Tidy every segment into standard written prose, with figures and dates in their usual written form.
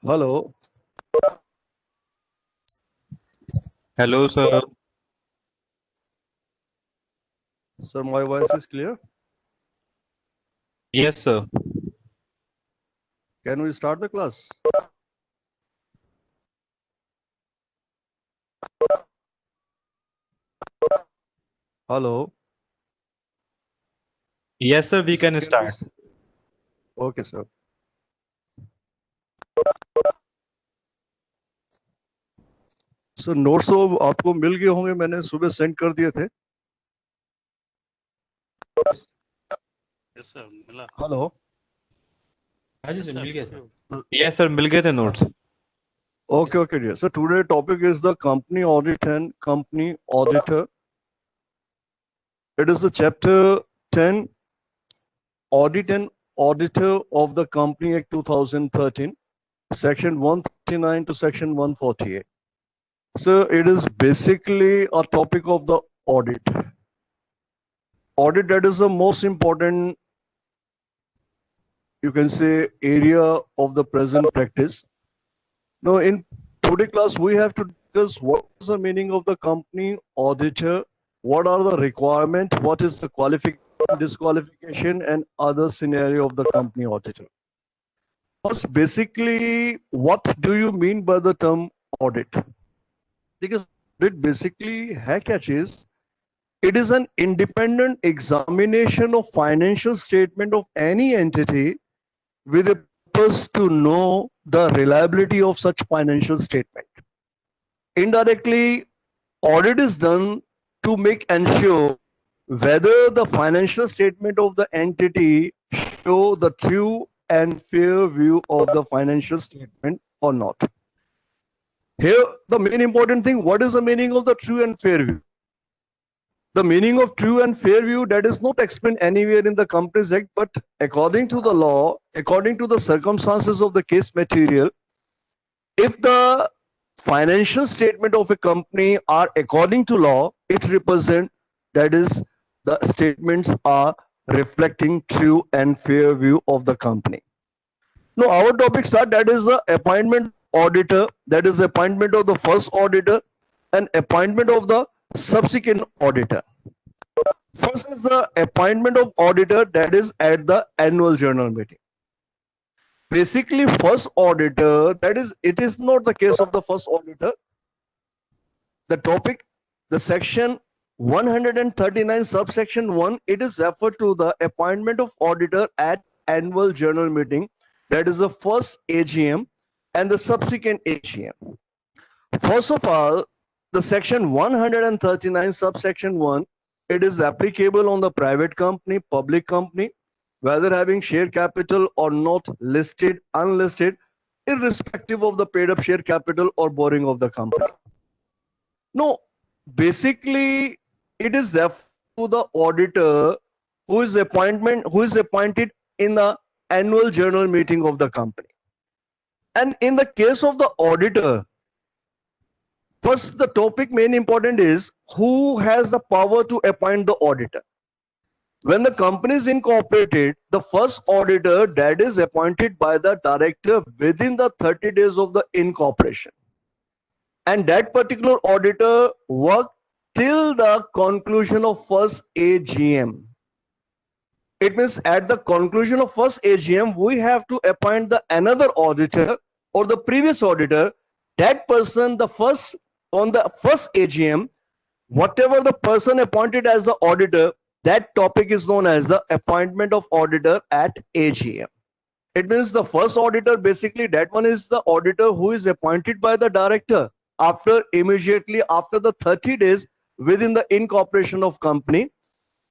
Hello. Hello, sir. Sir, my voice is clear. Yes, sir. Can we start the class? Hello. Yes, sir, we Sir, can can we? start. Okay, sir. Sir notes तो आपको मिल गए होंगे, मैंने सुबह send कर दिए थे. Yes sir मिला. हेलो. हाँ जी सर, मिल गया सर. Yes, sir, मिल गए थे notes. Okay, okay, dear. So today topic is the company audit and company auditor. It is the chapter 10, audit and auditor of the Company Act 2013, section 139 to section 148. So it is basically a topic of the audit. Audit, that is the most important, you can say, area of the present practice. Now in today class we have to discuss what is the meaning of the company auditor, what are the requirements, what is the qualification, disqualification, and other scenario of the company auditor. First, basically, what do you mean by the term audit? Because audit basically है क्या चीज? It is an independent examination of financial statement of any entity with a purpose to know the reliability of such financial statement. Indirectly, audit is done to make ensure whether the financial statement of the entity show the true and fair view of the financial statement or not. Here, the main important thing, what is the meaning of the true and fair view? The meaning of true and fair view, that is not explained anywhere in the Companies Act, but according to the law, according to the circumstances of the case material, if the financial statement of a company are according to law, it represents, that is, the statements are reflecting true and fair view of the company. Now our topic start, that is the appointment auditor, that is the appointment of the first auditor and appointment of the subsequent auditor. First is the appointment of auditor, that is at the annual general meeting. Basically, first auditor, that is, it is not the case of the first auditor. The topic, the section 139 subsection 1, it is referred to the appointment of auditor at annual general meeting, that is the first AGM and the subsequent AGM. First of all, the section 139 subsection 1, it is applicable on the private company, public company, whether having share capital or not, listed, unlisted, irrespective of the paid up share capital or borrowing of the company. No, basically it is left to the auditor who is appointed in the annual general meeting of the company. And in the case of the auditor, first the topic main important is who has the power to appoint the auditor. When the company is incorporated, the first auditor, that is appointed by the director within the 30 days of the incorporation. And that particular auditor worked till the conclusion of first AGM. It means at the conclusion of first AGM, we have to appoint the another auditor or the previous auditor. That person, on the first AGM, whatever the person appointed as the auditor, that topic is known as the appointment of auditor at AGM. It means the first auditor, basically that one is the auditor who is appointed by the director immediately after the 30 days within the incorporation of company,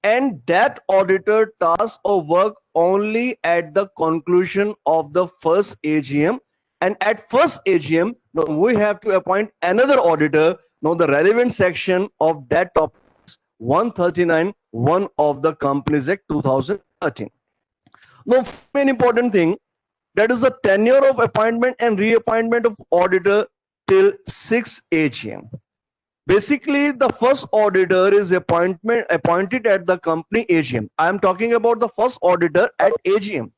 and that auditor task or work only at the conclusion of the first AGM. And at first AGM, we have to appoint another auditor. Now the relevant section of that topic is 139(1) of the Companies Act 2013. Now, main important thing, that is the tenure of appointment and reappointment of auditor till 6 AGM. Basically, the first auditor is appointed at the company AGM. I am talking about the first auditor at AGM.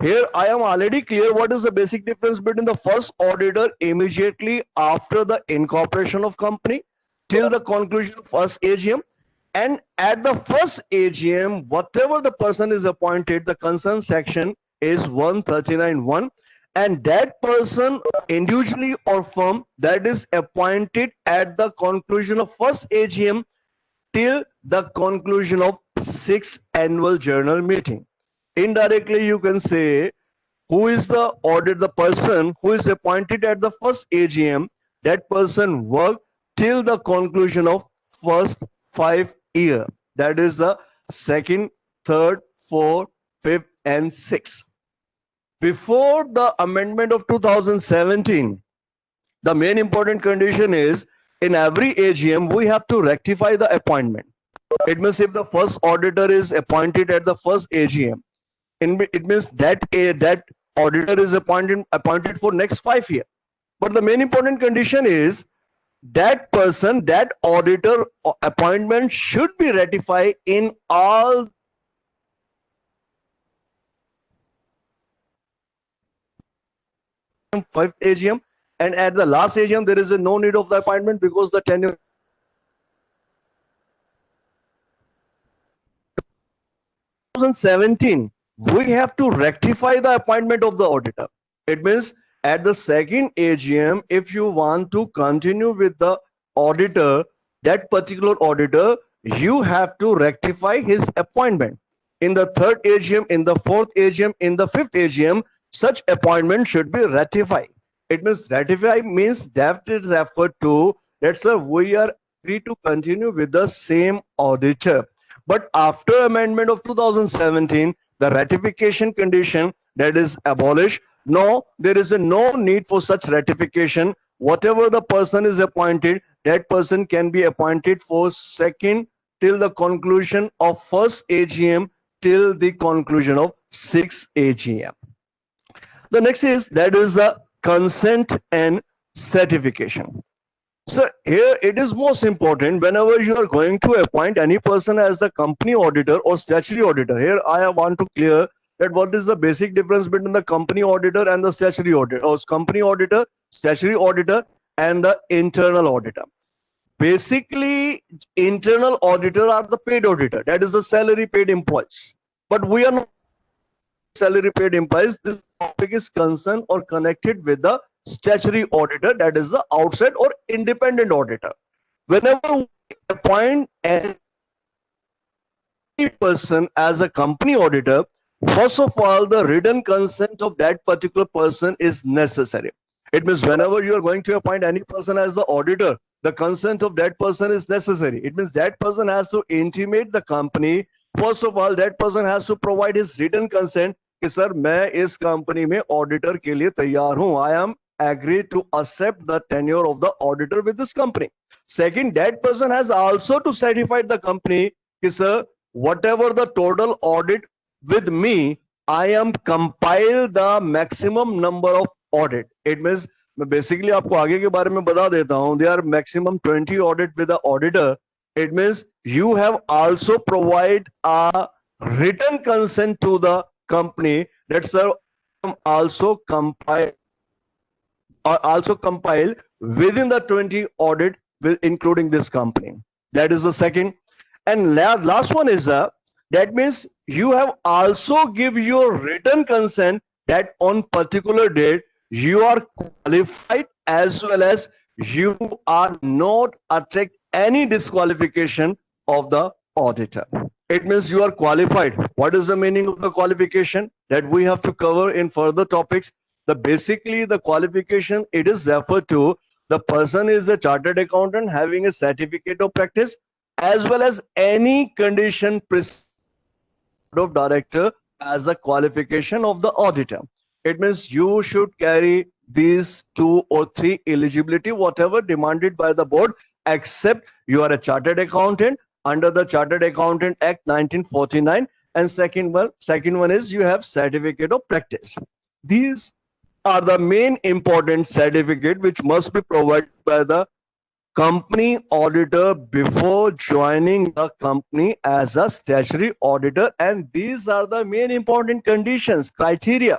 Here I am already clear what is the basic difference between the first auditor immediately after the incorporation of company till the conclusion of first AGM, and at the first AGM, whatever the person is appointed, the concern section is 139(1), and that person individually or firm that is appointed at the conclusion of first AGM till the conclusion of 6th annual general meeting. Indirectly, you can say who is the the person who is appointed at the first AGM, that person worked till the conclusion of first 5 year. That is the second, third, fourth, fifth, and sixth. Before the amendment of 2017, the main important condition is in every AGM, we have to rectify the appointment. It means if the first auditor is appointed at the first AGM, it means that that auditor is appointed for next 5 years. But the main important condition is that person, that auditor appointment should be ratified in all fifth AGM, and at the last AGM there is no need of the appointment because the tenure 2017 we have to rectify the appointment of the auditor. It means at the second AGM, if you want to continue with the auditor, that particular auditor, you have to rectify his appointment. In the third AGM, in the fourth AGM, in the fifth AGM, such appointment should be ratified. It means ratify means that is referred to, let's say we are free to continue with the same auditor. But after amendment of 2017, the ratification condition that is abolished. No, there is no need for such ratification. Whatever the person is appointed, that person can be appointed for second till the conclusion of first AGM till the conclusion of 6th AGM. The next is that is the consent and certification. So here it is most important whenever you are going to appoint any person as the company auditor or statutory auditor. Here I want to clear that what is the basic difference between the company auditor and the statutory auditor, or company auditor, statutory auditor, and the internal auditor. Basically, internal auditor are the paid auditor, that is the salary paid employees. But we are not salary paid employees. This topic is concerned or connected with the statutory auditor, that is the outside or independent auditor. Whenever we appoint any person as a company auditor, first of all, the written consent of that particular person is necessary. It means whenever you are going to appoint any person as the auditor, the consent of that person is necessary. It means that person has to intimate the company. First of all, that person has to provide his written consent कि sir मैं इस company में auditor के लिए तैयार हूं. I am agreed to accept the tenure of the auditor with this company. Second, that person has also to certify the company कि sir, whatever the total audit with me, I am compile the maximum number of audit. It means मैं basically आपको आगे के बारे में बता देता हूं. There are maximum 20 audit with the auditor. It means you have also provide a written consent to the company that sir also compile within the 20 audit with including this company. That is the second. And last one is that means you have also give your written consent that on particular date you are qualified as well as you are not attract any disqualification of the auditor. It means you are qualified. What is the meaning of the qualification that we have to cover in further topics? Basically the qualification, it is referred to the person is a chartered accountant having a certificate of practice as well as any condition of director as a qualification of the auditor. It means you should carry these 2 or 3 eligibility, whatever demanded by the board, except you are a chartered accountant under the Chartered Accountant Act 1949, and second one is you have certificate of practice. These are the main important certificate which must be provided by the company auditor before joining the company as a statutory auditor, and these are the main important conditions, criteria.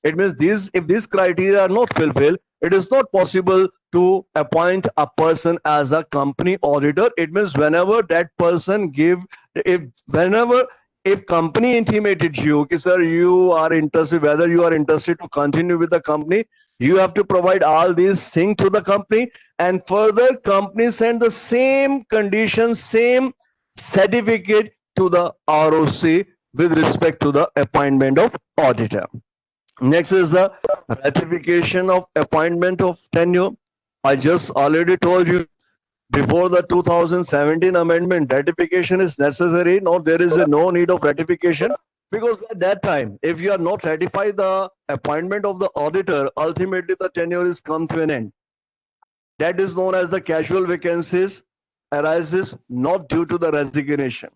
It means if these criteria are not fulfilled, it is not possible to appoint a person as a company auditor. It means whenever that person if company intimated you, sir, you are interested, whether you are interested to continue with the company, you have to provide all these things to the company, and further company send the same conditions, same certificate to the ROC with respect to the appointment of auditor. Next is the ratification of appointment of tenure. I just already told you before the 2017 amendment, ratification is necessary. Now there is no need of ratification, because at that time, if you are not ratify the appointment of the auditor, ultimately the tenure is come to an end. That is known as the casual vacancies arises not due to the resignation.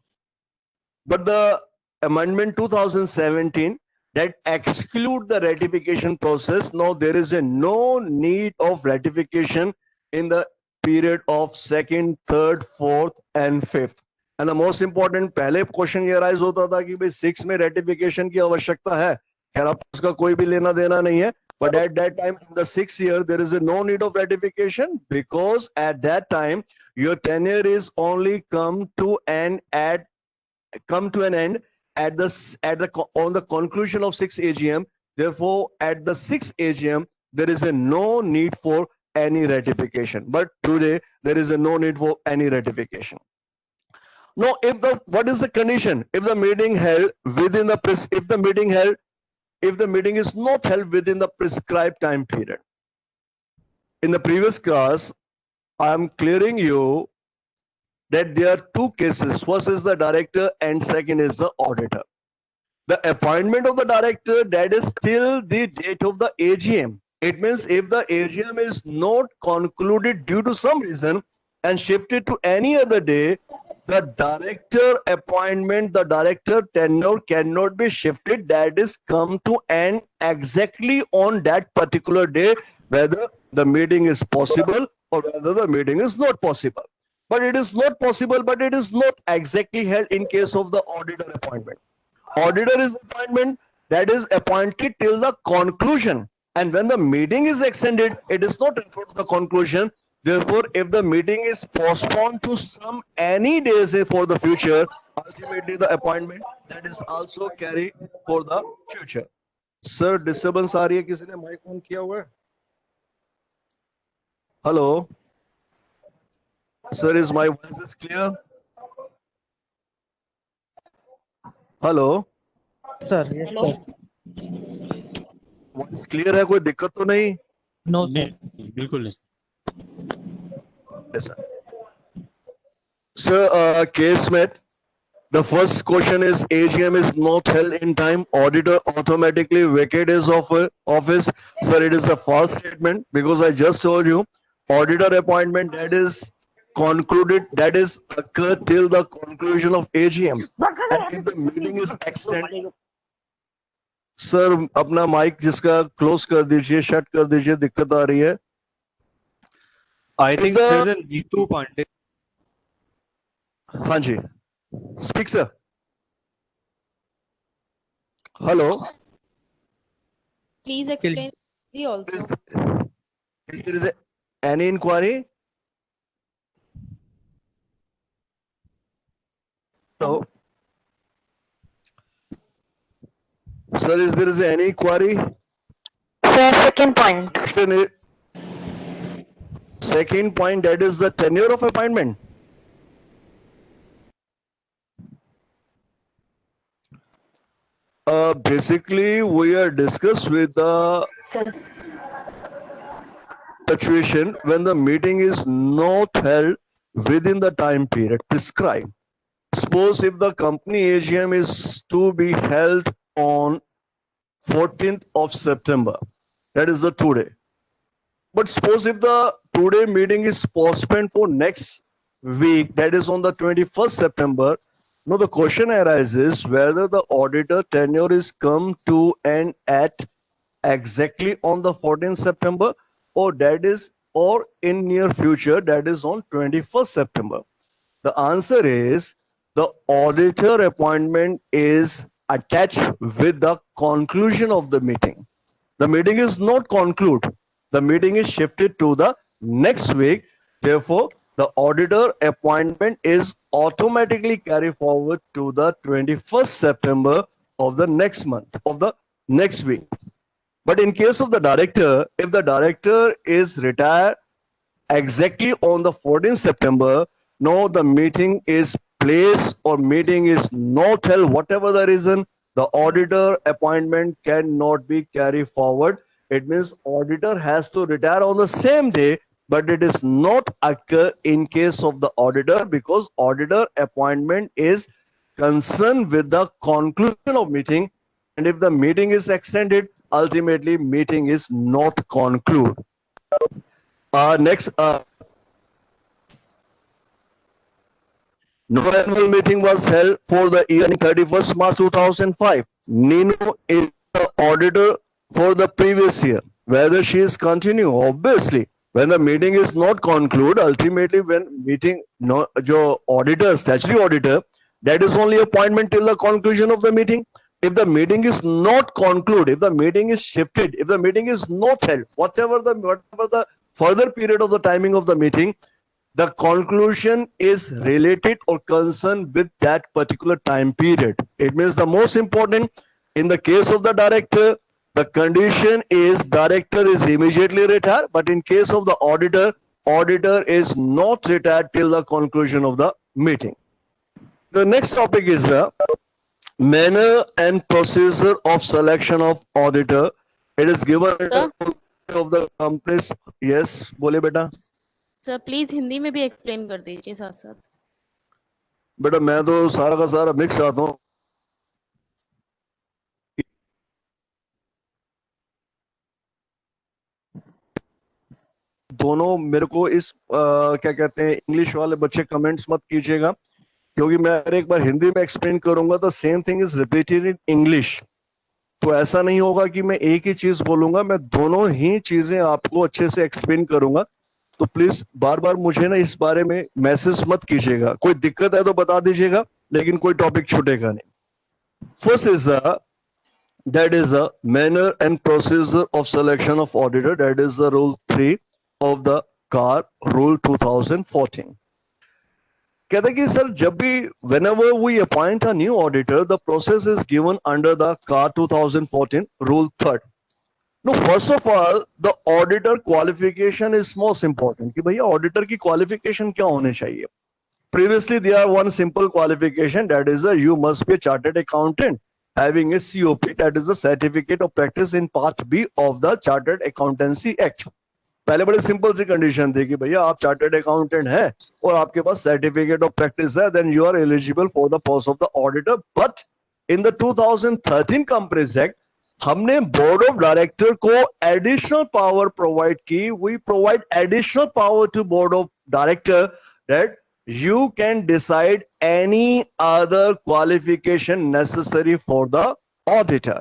But the amendment 2017 that exclude the ratification process. Now there is no need of ratification in the period of second, third, fourth and fifth. And the most important, पहले question ये rise होता था कि भाई 6 में ratification की आवश्यकता है, खैर अब उसका कोई भी लेना देना नहीं है. But at that time, in the 6th year, there is no need of ratification, because at that time your tenure is only come to an end on the conclusion of 6th AGM. Therefore, at the 6th AGM, there is no need for any ratification. But today, there is no need for any ratification. Now, what is the condition? If the meeting held within the if the meeting is not held within the prescribed time period. In the previous class, I am clearing you that there are two cases. First is the director and second is the auditor. The appointment of the director, that is till the date of the AGM. It means if the AGM is not concluded due to some reason and shifted to any other day, the director appointment, the director tenure cannot be shifted. That is come to end exactly on that particular day, whether the meeting is possible or whether the meeting is not possible. But it is not possible, but it is not exactly held in case of the auditor appointment. Auditor is appointment that is appointed till the conclusion. And when the meeting is extended, it is not referred to the conclusion. Therefore, if the meeting is postponed to any days for the future, ultimately the appointment that is also carried for the future. Sir, disturbance आ रही है, किसी ने mic on किया हुआ है? Hello. Sir, is my voice is clear? Hello. Sir, yes, sir. Voice clear है, कोई दिक्कत तो नहीं? No, sir. बिल्कुल नहीं. Yes, sir. Sir, case met. The first question is AGM is not held in time. Auditor automatically vacate his office. Sir, it is a false statement, because I just told you auditor appointment that is concluded, that is occurred till the conclusion of AGM. And if the meeting is extended, sir, अपना mic जिसका close कर दीजिए, shut कर दीजिए, दिक्कत आ रही है. I think there's a Neetu Pandey. हाँ जी, speak sir. Hello. Please explain the also. Is there any inquiry? Hello. Sir, is there any query? Sir, second point. Second point, that is the tenure of appointment. Basically, we are discussed with the situation when the meeting is not held within the time period prescribed. Suppose if the company AGM is to be held on 14th of September, that is the today. But suppose if the today meeting is postponed for next week, that is on the 21st September, No, the question arises whether the auditor tenure is come to end at exactly on the 14th September, or that is, or in near future, that is on 21st September. The answer is the auditor appointment is attached with the conclusion of the meeting. The meeting is not concluded. The meeting is shifted to the next week. Therefore, the auditor appointment is automatically carried forward to the 21st September of the next month, of the next week. But in case of the director, if the director is retired exactly on the 14th September, no, the meeting is placed or meeting is not held, whatever the reason, the auditor appointment cannot be carried forward. It means auditor has to retire on the same day, but it is not occur in case of the auditor, because auditor appointment is concerned with the conclusion of meeting. And if the meeting is extended, ultimately meeting is not concluded. Next, no annual meeting was held for the year 31st March 2005. Nino is the auditor for the previous year. Whether she is continue, obviously, when the meeting is not concluded, ultimately when meeting, no, jo auditor, statutory auditor, that is only appointment till the conclusion of the meeting. If the meeting is not concluded, if the meeting is shifted, if the meeting is not held, whatever the further period of the timing of the meeting, the conclusion is related or concerned with that particular time period. It means the most important in the case of the director, the condition is director is immediately retired, but in case of the auditor, auditor is not retired till the conclusion of the meeting. The next topic is the manner and procedure of selection of auditor. It is given of the companies. Yes, बोले बेटा. Sir please Hindi में भी explain कर दीजिए साथ साथ. बेटा मैं तो सारा का सारा मिक्स आता हूँ. दोनों मेरे को इस क्या कहते हैं इंग्लिश वाले बच्चे कमेंट्स मत कीजिएगा, क्योंकि मैं अगर एक बार हिंदी में एक्सप्लेन करूंगा तो same thing is repeated in English. तो ऐसा नहीं होगा कि मैं एक ही चीज बोलूंगा, मैं दोनों ही चीजें आपको अच्छे से एक्सप्लेन करूंगा. तो प्लीज बार बार मुझे ना इस बारे में मैसेज मत कीजिएगा. कोई दिक्कत है तो बता दीजिएगा, लेकिन कोई टॉपिक छूटेगा नहीं. First is that is a manner and procedure of selection of auditor. That is the rule 3 of the CAR rule 2014. कहते हैं कि सर जब भी whenever we appoint a new auditor, the process is given under the CAR 2014 rule 3rd. No, first of all, the auditor qualification is most important. कि भैया auditor की qualification क्या होने चाहिए? Previously, there are one simple qualification, that is you must be a chartered accountant having a COP, that is the Certificate of Practice in Part B of the Chartered Accountancy Act. पहले बड़े simple सी condition थी कि भैया आप chartered accountant हैं और आपके पास सर्टिफिकेट ऑफ प्रैक्टिस है, then you are eligible for the post of the auditor. But in the 2013 companies act हमने बोर्ड ऑफ डायरेक्टर को एडिशनल पावर प्रोवाइड की. We provide additional power to board of director that you can decide any other qualification necessary for the auditor.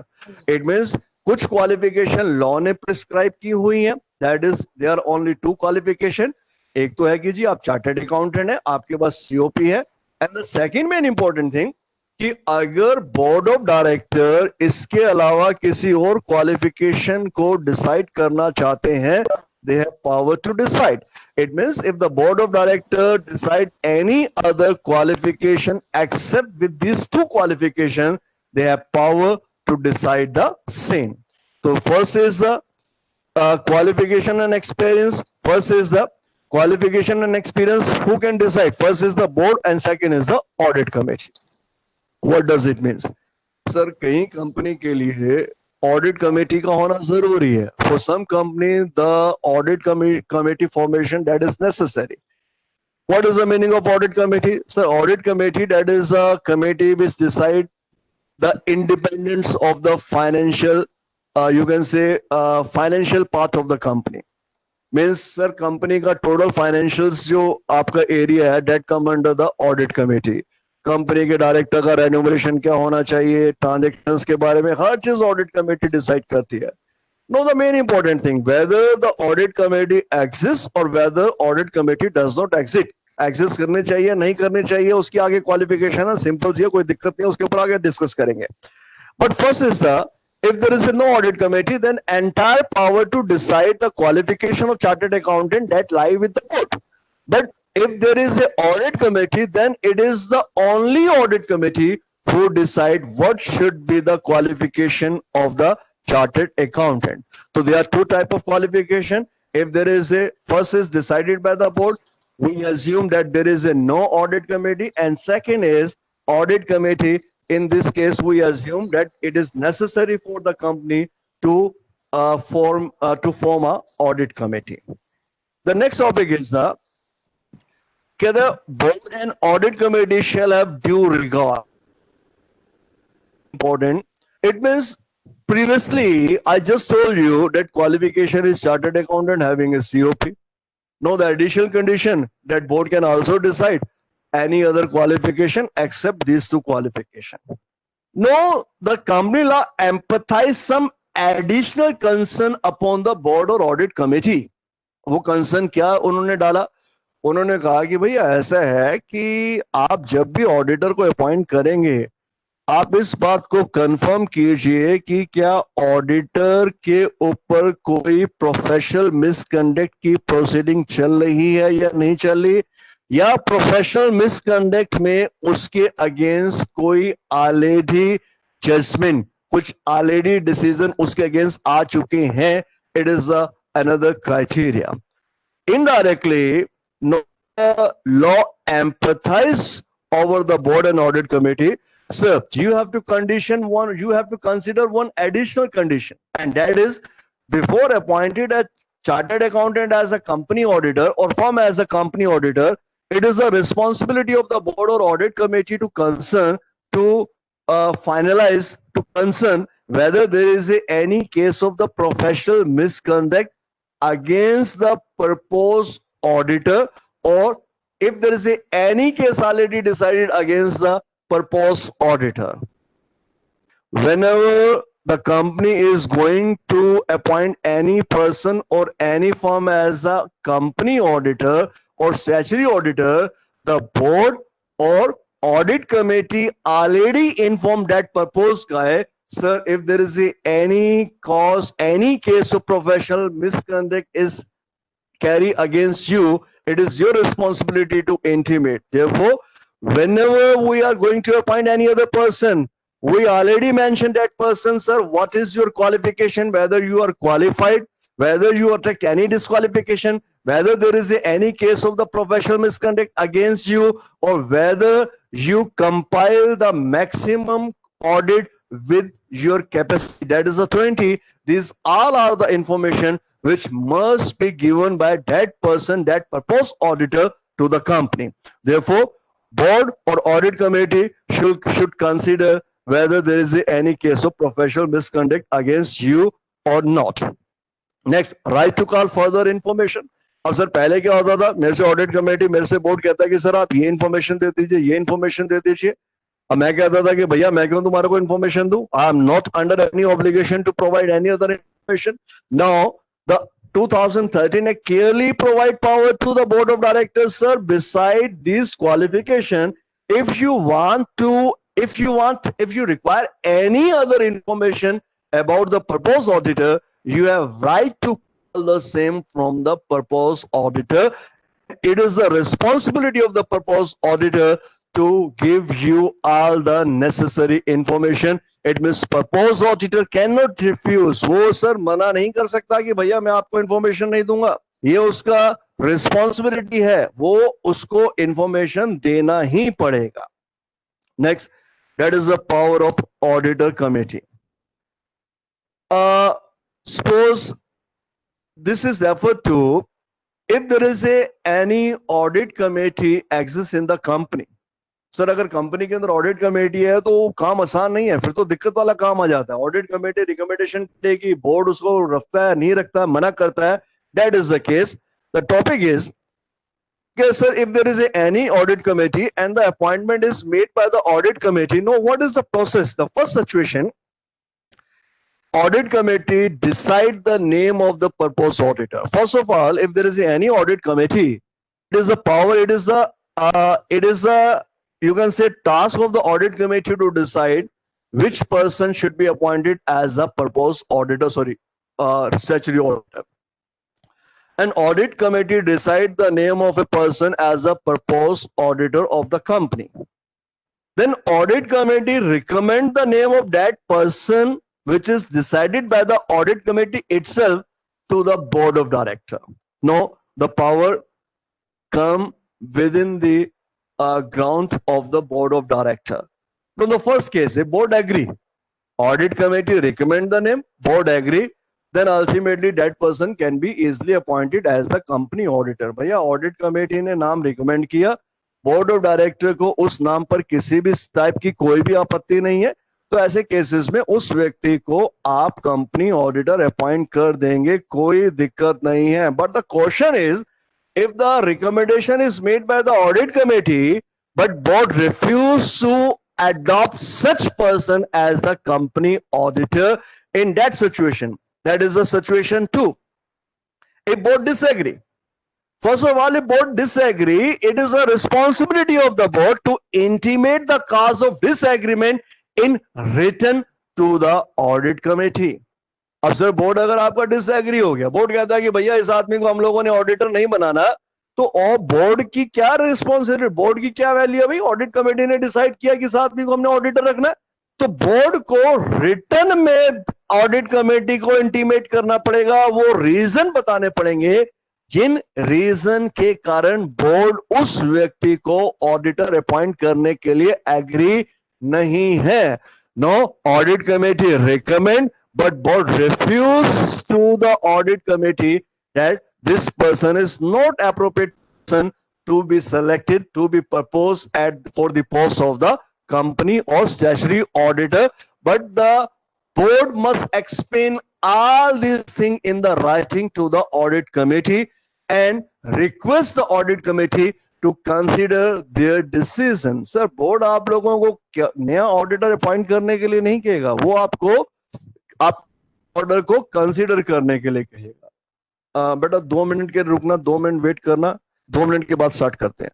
It means कुछ qualification law ने prescribe की हुई है. That is, there are only 2 qualification. एक तो है कि जी आप chartered accountant है, आपके पास COP है. And the second main important thing कि अगर board of director इसके अलावा किसी और qualification को decide करना चाहते हैं, they have power to decide. It means if the board of director decide any other qualification except with these 2 qualifications, they have power to decide the same. So first is the qualification and experience. First is the qualification and experience. Who can decide? First is the board and second is the audit committee. What does it mean? Sir, कई company के लिए audit committee का होना जरूरी है. For some company, the audit committee formation that is necessary. What is the meaning of audit committee? So audit committee, that is a committee which decide the independence of the financial, you can say financial part of the company. Means sir company का total financials जो आपका area है that come under the audit committee. Company के director का remuneration क्या होना चाहिए, transactions के बारे में हर चीज ऑडिट कमेटी डिसाइड करती है. No, the main important thing whether the audit committee exist or whether audit committee does not exist. Exist करनी चाहिए नहीं करनी चाहिए उसकी आगे क्वालिफिकेशन है, सिंपल सी है, कोई दिक्कत नहीं है, उसके ऊपर आगे डिस्कस करेंगे. But first is the if there is no audit committee, then entire power to decide the qualification of chartered accountant that lie with the board. But if there is a audit committee, then it is the only audit committee who decide what should be the qualification of the chartered accountant. So there are two type of qualification. If there is a first is decided by the board, we assume that there is a no audit committee, and second is audit committee. In this case, we assume that it is necessary for the company to form a audit committee. The next topic is the board and audit committee shall have due regard. Important. It means previously I just told you that qualification is chartered accountant having a COP. No, the additional condition that board can also decide any other qualification except these two qualifications. No, the company law empathize some additional concern upon the board or audit committee. वो concern क्या उन्होंने डाला? उन्होंने कहा कि भैया ऐसा है कि आप जब भी ऑडिटर को अपॉइंट करेंगे आप इस बात को कंफर्म कीजिए कि क्या ऑडिटर के ऊपर कोई प्रोफेशनल मिसकंडक्ट की प्रोसीडिंग चल रही है या नहीं चल रही, या प्रोफेशनल मिसकंडक्ट में उसके अगेंस्ट कोई ऑलरेडी जजमेंट, कुछ ऑलरेडी डिसीजन उसके अगेंस्ट आ चुके हैं. It is another criteria. Indirectly no law empathize over the board and audit committee. Sir, you have to consider one additional condition, and that is before appointed a chartered accountant as a company auditor or firm as a company auditor, it is the responsibility of the board or audit committee to concern whether there is any case of the professional misconduct against the proposed auditor, or if there is any case already decided against the proposed auditor. Whenever the company is going to appoint any person or any firm as a company auditor or statutory auditor, the board or audit committee already informed that proposed guy, sir, if there is any case of professional misconduct is carry against you, it is your responsibility to intimate. Therefore, whenever we are going to appoint any other person, we already mentioned that person, sir, what is your qualification, whether you are qualified, whether you attract any disqualification, whether there is any case of the professional misconduct against you, or whether you compile the maximum audit with your capacity, that is the 20. These all are the information which must be given by that person, that proposed auditor, to the company. Therefore, board or audit committee should consider whether there is any case of professional misconduct against you or not. Next, right to call further information. अब sir पहले क्या होता था, मेरे से audit committee, मेरे से board कहता है कि सर आप ये इन्फॉर्मेशन दे दीजिए, ये इन्फॉर्मेशन दे दीजिए. अब मैं कहता था कि भैया मैं क्यों तुम्हारे को इन्फॉर्मेशन दूं, I am not under any obligation to provide any other information. Now the 2013 clearly provide power to the board of directors, sir. Beside this qualification, if you require any other information about the proposed auditor, you have right to call the same from the proposed auditor. It is the responsibility of the proposed auditor to give you all the necessary information. It means proposed auditor cannot refuse. वो sir मना नहीं कर सकता कि भैया मैं आपको information नहीं दूंगा. ये उसका responsibility है, वो उसको information देना ही पड़ेगा. Next, that is the power of auditor committee. Suppose this is referred to if there is any audit committee exists in the company. Sir अगर कंपनी के अंदर ऑडिट कमेटी है तो काम आसान नहीं है, फिर तो दिक्कत वाला काम आ जाता है. ऑडिट कमेटी रिकमेंडेशन देगी, बोर्ड उसको रखता है नहीं रखता है, मना करता है. That is the case. The topic is Yes, sir, if there is any audit committee and the appointment is made by the audit committee, no, what is the process? The first situation, audit committee decide the name of the purpose auditor. First of all, if there is any audit committee, it is the power, it is the, you can say, task of the audit committee to decide which person should be appointed as a purpose auditor, statutory auditor. An audit committee decide the name of a person as a purpose auditor of the company. Then audit committee recommend the name of that person, which is decided by the audit committee itself, to the board of director. No, the power come within the ground of the board of director. So the first case, a board agree, audit committee recommend the name, board agree, then ultimately that person can be easily appointed as the company auditor. भैया audit committee ने नाम recommend किया, board of director को उस नाम पर किसी भी टाइप की कोई भी आपत्ति नहीं है, तो ऐसे केसेस में उस व्यक्ति को आप कंपनी ऑडिटर अपॉइंट कर देंगे, कोई दिक्कत नहीं है. But the question is, if the recommendation is made by the audit committee but board refuse to adopt such person as the company auditor, in that situation, that is the situation 2, if board disagree. First of all, if board disagree, it is a responsibility of the board to intimate the cause of disagreement in written to the audit committee. अब sir board अगर आपका disagree हो गया, board कहता है कि भैया इस आदमी को हम लोगों ने ऑडिटर नहीं बनाना, तो और बोर्ड की क्या रिस्पॉन्सिबिलिटी, बोर्ड की क्या वैल्यू है? भाई ऑडिट कमेटी ने डिसाइड किया कि इस आदमी को हमने ऑडिटर रखना है, तो बोर्ड को रिटर्न में ऑडिट कमेटी को इंटीमेट करना पड़ेगा, वो रीजन बताने पड़ेंगे जिन रीजन के कारण बोर्ड उस व्यक्ति को ऑडिटर अपॉइंट करने के लिए एग्री नहीं है. No, audit committee recommend but board refuse to the audit committee that this person is not appropriate person to be selected to be proposed for the post of the company or statutory auditor, but the board must explain all these things in the writing to the audit committee and request the audit committee to consider their decision. Sir, board आप लोगों को नया auditor appoint करने के लिए नहीं कहेगा, वो आपको आप ऑर्डर को कंसीडर करने के लिए कहेगा. बेटा 2 मिनट के रुकना, 2 मिनट वेट करना, 2 मिनट के बाद स्टार्ट करते हैं.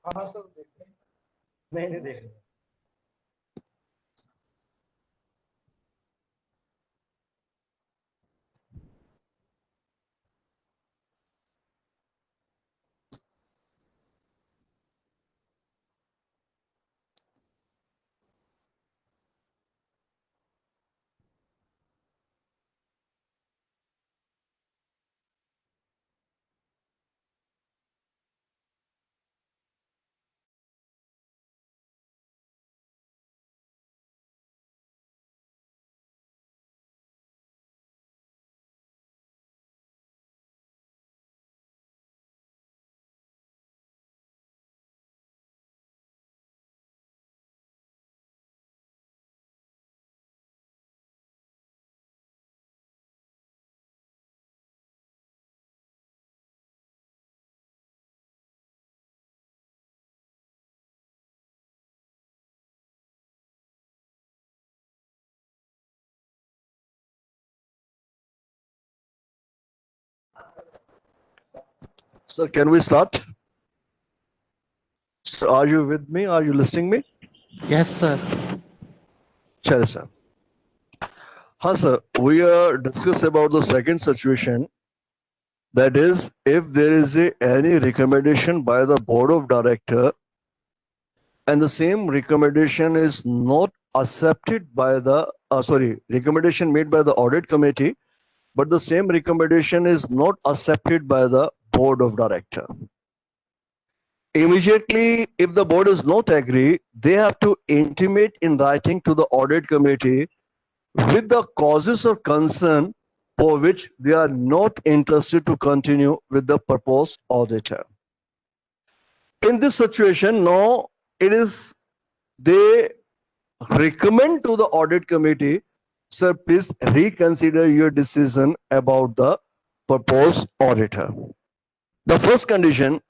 हाँ सर, नहीं देख Sir, can we start? Sir, are you with me? Are you listening me? Yes, sir. Chalo, sir. Sir, we are discussing about the second situation. That is, if there is any recommendation by the board of director and the same recommendation is not accepted by the, recommendation made by the audit committee, but the same recommendation is not accepted by the board of director. Immediately, if the board does not agree, they have to intimate in writing to the audit committee with the causes of concern for which they are not interested to continue with the proposed auditor. In this situation, now it is they recommend to the audit committee, sir, please reconsider your decision about the proposed auditor. The first condition,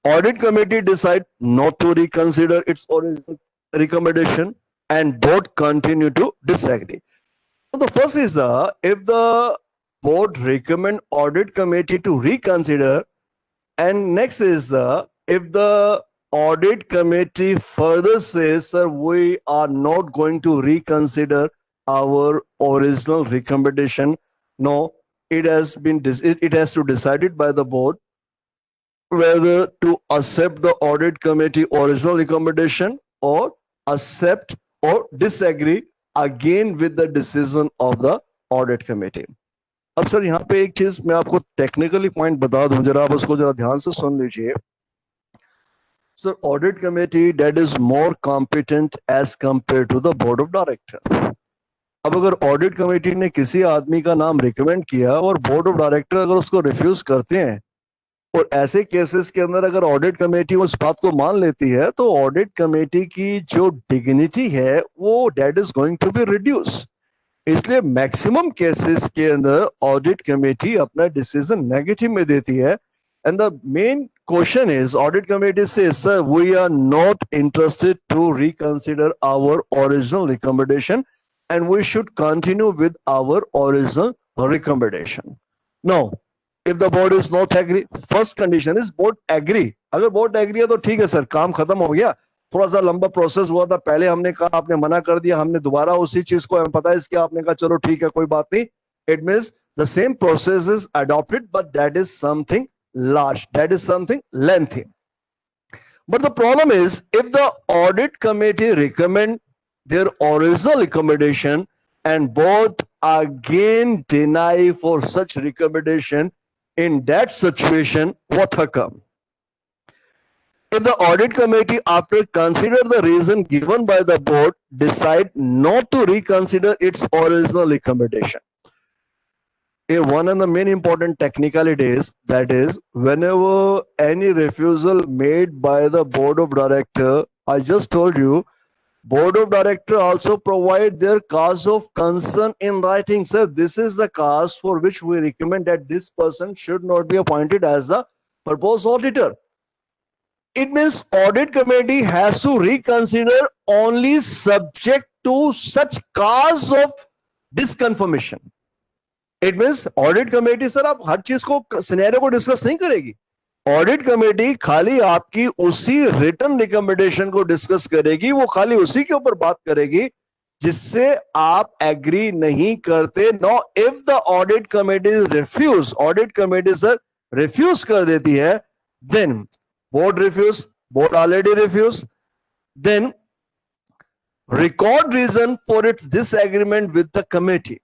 audit committee decide not to reconsider its original recommendation and board continue to disagree. The first is if the board recommend audit committee to reconsider, and next is if the audit committee further says, sir, we are not going to reconsider our original recommendation. No, it has to decided by the board whether to accept the audit committee original recommendation or accept or disagree again with the decision of the audit committee. अब sir यहाँ पे एक चीज मैं आपको technically point बता दूं, जरा आप उसको जरा ध्यान से सुन लीजिए. Sir, audit committee that is more competent as compare to the board of director. अब अगर ऑडिट कमेटी ने किसी आदमी का नाम रिकमेंड किया और बोर्ड ऑफ डायरेक्टर अगर उसको रिफ्यूज करते हैं, और ऐसे केसेस के अंदर अगर ऑडिट कमेटी उस बात को मान लेती है, तो ऑडिट कमेटी की जो डिग्निटी है वो that is going to be reduce. इसलिए मैक्सिमम केसेस के अंदर ऑडिट कमेटी अपना डिसीजन नेगेटिव में देती है. And the main question is, audit committee से sir we are not interested to reconsider our original recommendation and we should continue with our original recommendation. Now if the board is not agree, first condition is board agree. अगर board agree है तो ठीक है sir, काम खत्म हो गया. थोड़ा सा लंबा प्रोसेस हुआ था, पहले हमने कहा, आपने मना कर दिया, हमने दोबारा उसी चीज को, हमें पता है इसके, आपने कहा चलो ठीक है कोई बात नहीं. It means the same process is adopted, but that is something large, that is something lengthy. But the problem is, if the audit committee recommend their original recommendation and board again deny for such recommendation, in that situation, what occurs? If the audit committee, after consider the reason given by the board, decide not to reconsider its original recommendation. One of the main important technicalities, that is, whenever any refusal made by the board of director, I just told you, board of director also provide their cause of concern in writing. Sir, this is the cause for which we recommend that this person should not be appointed as the proposed auditor. It means audit committee has to reconsider only subject to such cause of disconfirmation. It means audit committee, sir, आप हर चीज को, scenario को discuss नहीं करेगी. Audit committee खाली आपकी उसी return recommendation को डिस्कस करेगी, वो खाली उसी के ऊपर बात करेगी जिससे आप एग्री नहीं करते. No, if the audit committee refuse, audit committee sir refuse कर देती है, then board refuse, board already refuse, then record reason for its disagreement with the committee.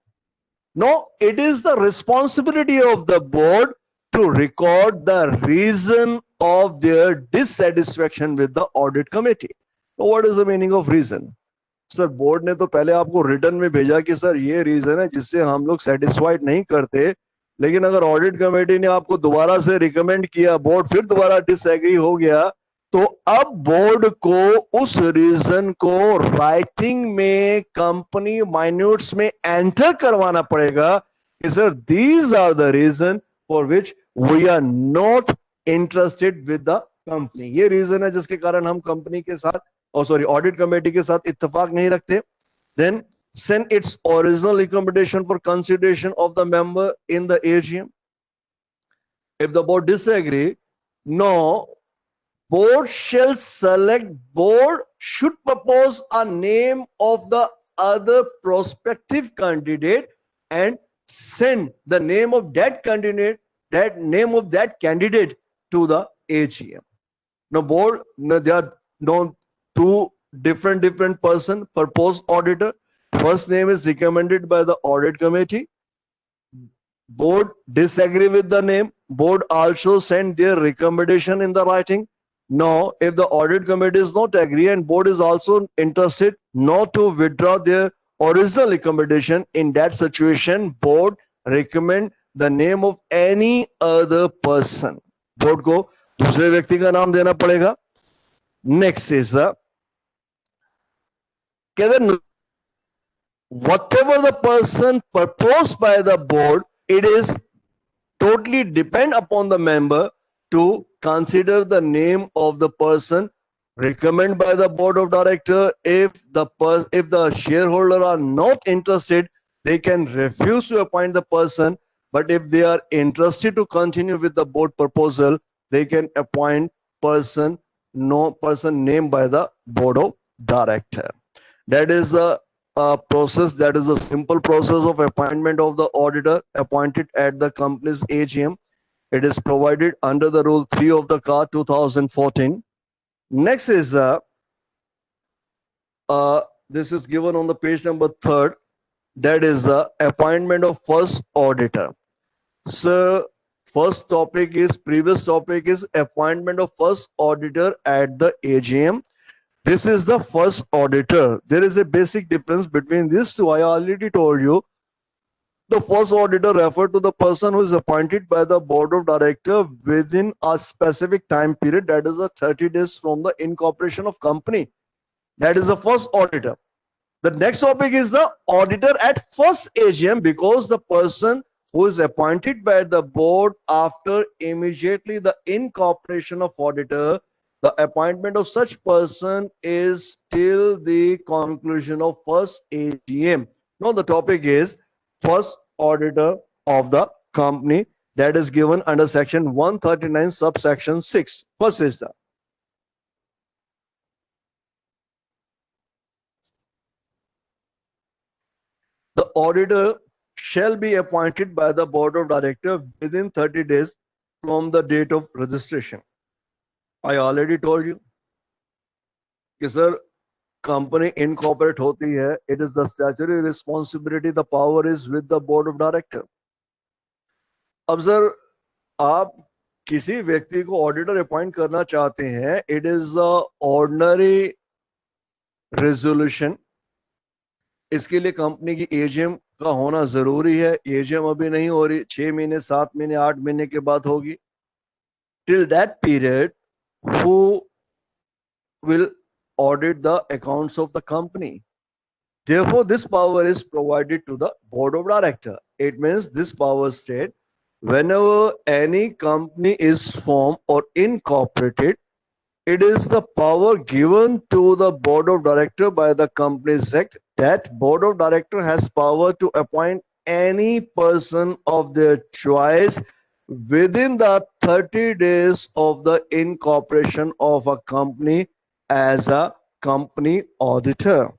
No, it is the responsibility of the board to record the reason of their dissatisfaction with the audit committee. So what is the meaning of reason? Sir, board ने तो पहले आपको return में भेजा कि sir ये reason है जिससे हम लोग सेटिस्फाइड नहीं करते, लेकिन अगर ऑडिट कमेटी ने आपको दोबारा से रिकमेंड किया, बोर्ड फिर दोबारा डिसएग्री हो गया, तो अब बोर्ड को उस रीजन को राइटिंग में कंपनी माइन्यूट्स में एंटर करवाना पड़ेगा कि sir these are the reason for which we are not interested with the company. ये रीजन है जिसके कारण हम कंपनी के साथ, ऑडिट कमेटी के साथ इत्तेफाक नहीं रखते. Then send its original recommendation for consideration of the member in the AGM. If the board disagree, No, board shall select, board should propose a name of the other prospective candidate and send the name of that candidate, to the AGM. Now board, no, there are no two different person proposed auditor. First name is recommended by the audit committee. Board disagree with the name. Board also send their recommendation in the writing. No, if the audit committee is not agree and board is also interested not to withdraw their original recommendation, in that situation, board recommend the name of any other person. Board को दूसरे व्यक्ति का नाम देना पड़ेगा. Next is the whatever the person proposed by the board, it is totally depend upon the member to consider the name of the person recommended by the board of director. If the shareholder are not interested, they can refuse to appoint the person. But if they are interested to continue with the board proposal, they can appoint person named by the board of director. That is the process. That is a simple process of appointment of the auditor appointed at the company's AGM. It is provided under the Rule 3 of the CAR 2014. Next is this is given on the page number 3. That is the appointment of first auditor. So first topic is, previous topic is appointment of first auditor at the AGM. This is the first auditor. There is a basic difference between these two. I already told you. The first auditor referred to the person who is appointed by the board of director within a specific time period, that is 30 days from the incorporation of company. That is the first auditor. The next topic is the auditor at first AGM, because the person who is appointed by the board after immediately the incorporation of auditor, the appointment of such person is till the conclusion of first AGM. Now the topic is first auditor of the company, that is given under section 139 subsection 6. First is the auditor shall be appointed by the board of directors within 30 days from the date of registration. I already told you कि sir, company incorporate hoti hai, it is the statutory responsibility, the power is with the board of director. अब sir आप किसी व्यक्ति को auditor appoint करना चाहते हैं, it is a ordinary resolution. इसके लिए कंपनी की एजीएम का होना जरूरी है. एजीएम अभी नहीं हो रही, 6 महीने 7 महीने 8 महीने के बाद होगी. Till that period, who will audit the accounts of the company? Therefore, this power is provided to the board of director. It means this power state, whenever any company is formed or incorporated, it is the power given to the board of director by the Companies Act. That board of director has power to appoint any person of their choice within the 30 days of the incorporation of a company as a company auditor.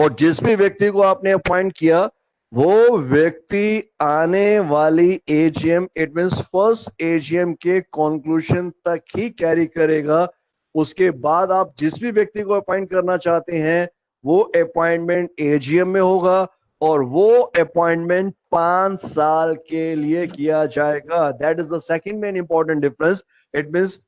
और जिस भी व्यक्ति को आपने appoint किया, वो व्यक्ति आने वाली AGM, it means first AGM के कंक्लूजन तक ही कैरी करेगा. उसके बाद आप जिस भी व्यक्ति को अपॉइंट करना चाहते हैं, वो अपॉइंटमेंट एजीएम में होगा और वो अपॉइंटमेंट 5 साल के लिए किया जाएगा. That is the second main important difference. It means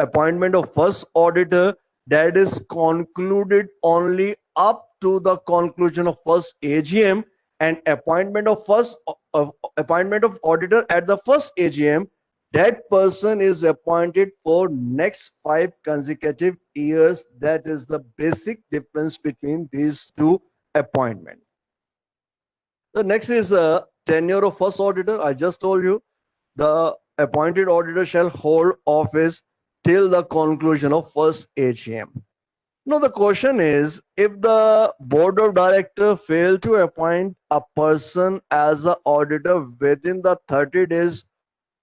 appointment of first auditor, that is concluded only up to the conclusion of first AGM, and appointment of auditor at the first AGM, that person is appointed for next 5 consecutive years. That is the basic difference between these two appointments. The next is tenure of first auditor. I just told you the appointed auditor shall hold office till the conclusion of first AGM. Now the question is, if the board of director fail to appoint a person as an auditor within the 30 days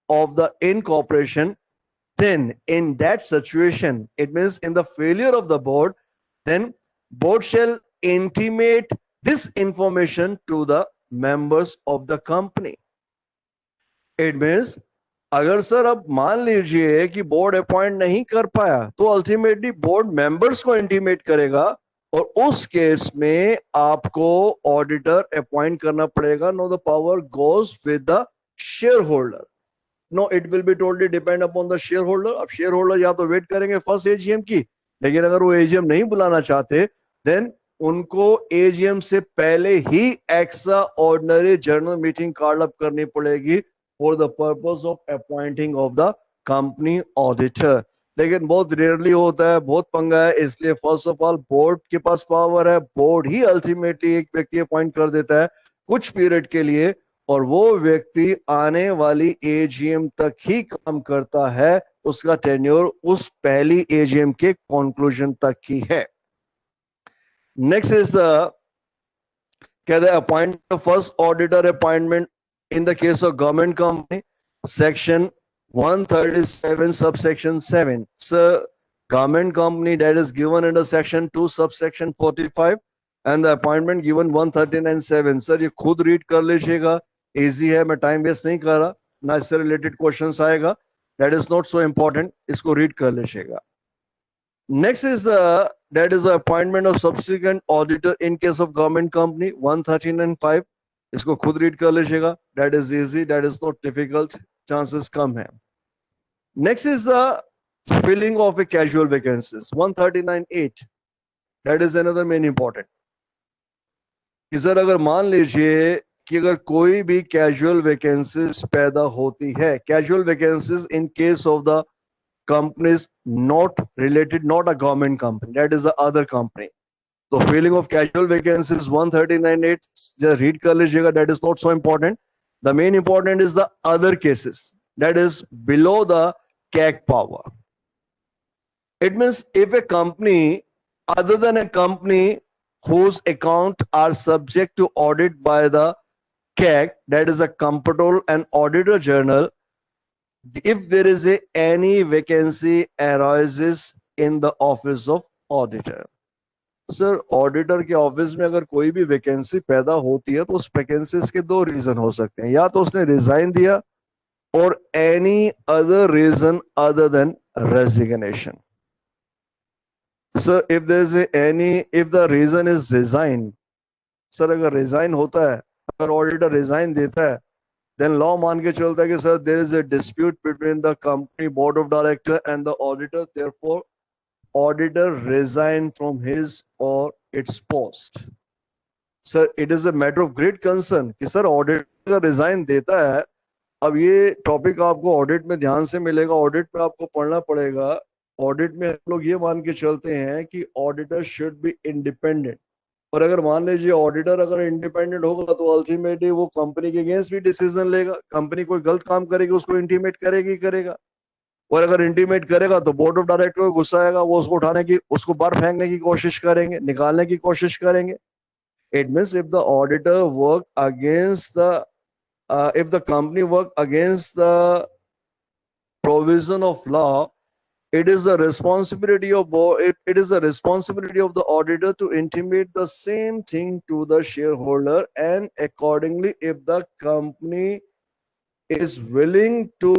of the incorporation, then in that situation, it means in the failure of the board, then board shall intimate this information to the members of the company. It means अगर sir अब मान लीजिए कि board appoint नहीं कर पाया तो ultimately board members को इंटीमेट करेगा और उस केस में आपको ऑडिटर अपॉइंट करना पड़ेगा. No the power goes with the shareholder. No it will be totally depend upon the shareholder. अब शेयर होल्डर या तो वेट करेंगे फर्स्ट एजीएम की, लेकिन अगर वो एजीएम नहीं बुलाना चाहते देन उनको एजीएम से पहले ही extraordinary general meeting call up करनी पड़ेगी for the purpose of appointing of the company auditor. लेकिन बहुत रेयरली होता है, बहुत पंगा है, इसलिए फर्स्ट ऑफ ऑल बोर्ड के पास पावर है, बोर्ड ही अल्टीमेटली एक व्यक्ति अपॉइंट कर देता है कुछ पीरियड के लिए और वो व्यक्ति आने वाली एजीएम तक ही काम करता है. उसका टेन्योर उस पहली एजीएम के कंक्लूजन तक ही है. नेक्स्ट इज कहते हैं appoint first auditor appointment in the case of government company, section 137 subsection 7. So government company that is given under section 2 subsection 45 and the appointment given 139(7). Sir ये खुद read कर लीजिएगा, easy है, मैं टाइम वेस्ट नहीं कर रहा, ना इससे रिलेटेड क्वेश्चंस आएगा, that is not so important, इसको रीड कर लीजिएगा. Next is that is the appointment of subsequent auditor in case of government company 139(5). इसको खुद रीड कर लीजिएगा, that is easy, that is not difficult, chances कम है. Next is the filling of a casual vacancies 139(8). That is another main important. कि sir अगर मान लीजिए कि अगर कोई भी कैजुअल वैकेंसीज पैदा होती है, casual vacancies in case of the companies not related, not a government company, that is the other company. तो filling of casual vacancies 139(8) just read कर लीजिएगा, that is not so important. The main important is the other cases that is below the CAG power. It means if a company other than a company whose account are subject to audit by the CAG, that is a Comptroller and Auditor General, if there is any vacancy arises in the office of auditor. Sir auditor के office में अगर कोई भी vacancy पैदा होती है तो उस वैकेंसीज के दो रीजन हो सकते हैं, या तो उसने रिजाइन दिया और any other reason other than resignation. Sir if there is any, if the reason is resign, sir अगर रिजाइन होता है, अगर ऑडिटर रिजाइन देता है देन लॉ मान के चलता है कि sir there is a dispute between the company board of director and the auditor, therefore auditor resign from his or its post. Sir, it is a matter of great concern कि sir auditor resign देता है. अब ये topic आपको audit में ध्यान से मिलेगा, ऑडिट में आपको पढ़ना पड़ेगा. ऑडिट में हम लोग ये मान के चलते हैं कि ऑडिटर शुड बी इंडिपेंडेंट, और अगर मान लीजिए ऑडिटर अगर इंडिपेंडेंट होगा तो अल्टीमेटली वो कंपनी के अगेंस्ट भी डिसीजन लेगा. कंपनी कोई गलत काम करेगी उसको इंटीमेट करेगी ही करेगा, और अगर इंटीमेट करेगा तो बोर्ड ऑफ डायरेक्टर को गुस्सा आएगा, वो उसको उठाने की, उसको बाहर फेंकने की कोशिश करेंगे, निकालने की कोशिश करेंगे. It means if the auditor work against the if the company work against the provision of law, it is the responsibility of it is the responsibility of the auditor to intimate the same thing to the shareholder, and accordingly if the company is willing to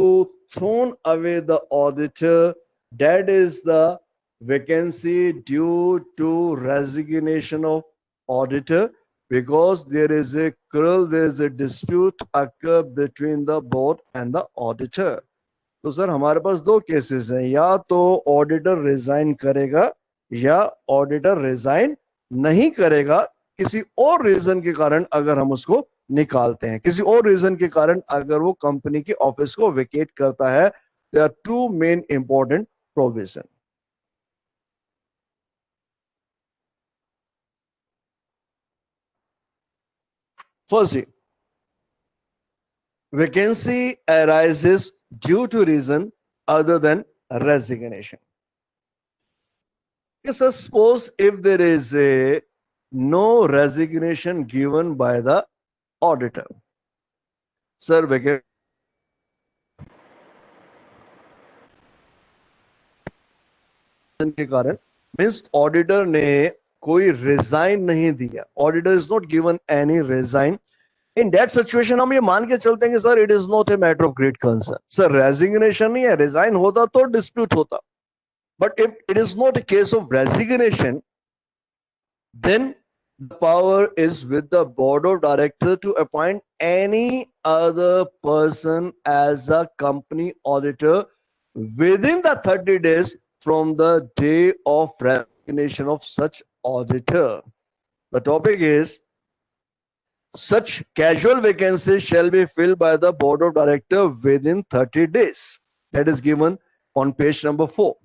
throw away the auditor, that is the vacancy due to resignation of auditor, because there is a quarrel, there is a dispute occur between the board and the auditor. तो sir हमारे पास दो cases हैं, या तो auditor resign करेगा या auditor resign नहीं करेगा किसी और रीजन के कारण. अगर हम उसको निकालते हैं किसी और रीजन के कारण, अगर वो कंपनी के ऑफिस को वेकेट करता है, there are two main important provision. Firstly, vacancy arises due to reason other than resignation. Yes, suppose if there is a no resignation given by the auditor. Sir, vacancy के कारण, means auditor ने कोई resign नहीं दिया, auditor is not given any resign, in that situation हम ये मान के चलते हैं कि sir it is not a matter of great concern, sir resignation नहीं है, रिजाइन होता तो डिस्प्यूट होता, but if it is not a case of resignation, then the power is with the board of directors to appoint any other person as a company auditor within the 30 days from the day of resignation of such auditor. The topic is such casual vacancies shall be filled by the board of directors within 30 days. That is given on page number 4.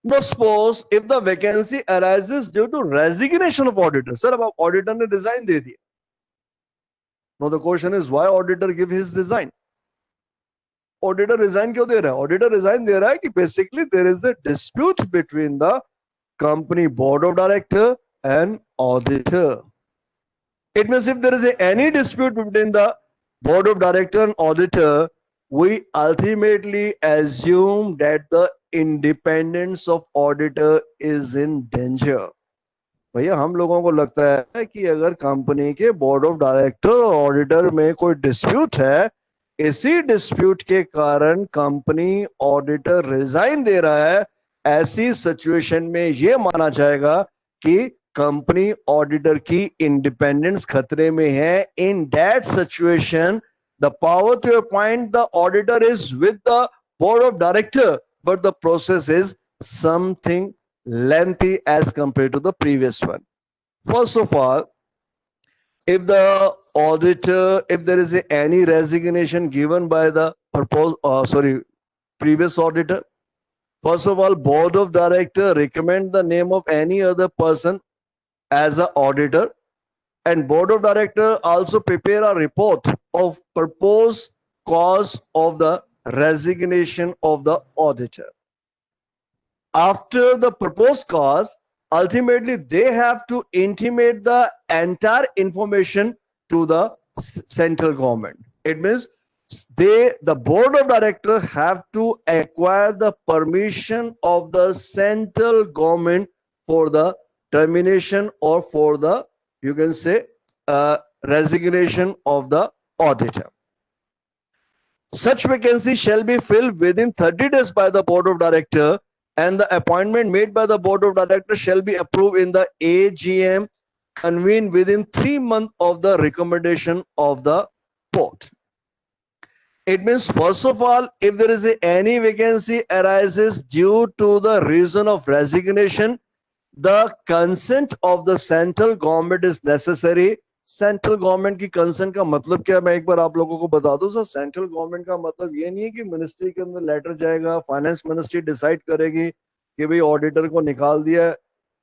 Now suppose if the vacancy arises due to resignation of auditor. Sir, अब auditor ने resign दे दिया. Now the question is why auditor give his resign? Auditor resign क्यों दे रहा है? Auditor resign दे रहा है कि basically there is a dispute between the company board of director and auditor. It means if there is any dispute between the board of director and auditor, we ultimately assume that the independence of auditor is in danger. भैया हम लोगों को लगता है कि अगर company के board of director और ऑडिटर में कोई डिस्प्यूट है, इसी डिस्प्यूट के कारण कंपनी ऑडिटर रिजाइन दे रहा है, ऐसी सिचुएशन में ये माना जाएगा कि कंपनी ऑडिटर की इंडिपेंडेंस खतरे में है. In that situation the power to appoint the auditor is with the board of director, but the process is something lengthy as compared to the previous one. First of all, if the auditor, if there is any resignation given by the previous auditor, first of all, board of director recommend the name of any other person as an auditor, and board of director also prepare a report of proposed cause of the resignation of the auditor. After the proposed cause, ultimately they have to intimate the entire information to the central government. It means the board of director have to acquire the permission of the central government for the termination or for the, you can say, resignation of the auditor. Such vacancy shall be filled within 30 days by the board of director, and the appointment made by the board of director shall be approved in the AGM convened within 3 months of the recommendation of the board. It means, first of all, if there is any vacancy arises due to the reason of resignation, the consent of the central government is necessary. Central government की concern का मतलब क्या, मैं एक बार आप लोगों को बता दूं सर. सेंट्रल गवर्नमेंट का मतलब ये नहीं है कि मिनिस्ट्री के अंदर लेटर जाएगा, फाइनेंस मिनिस्ट्री डिसाइड करेगी कि भाई ऑडिटर को निकाल दिया है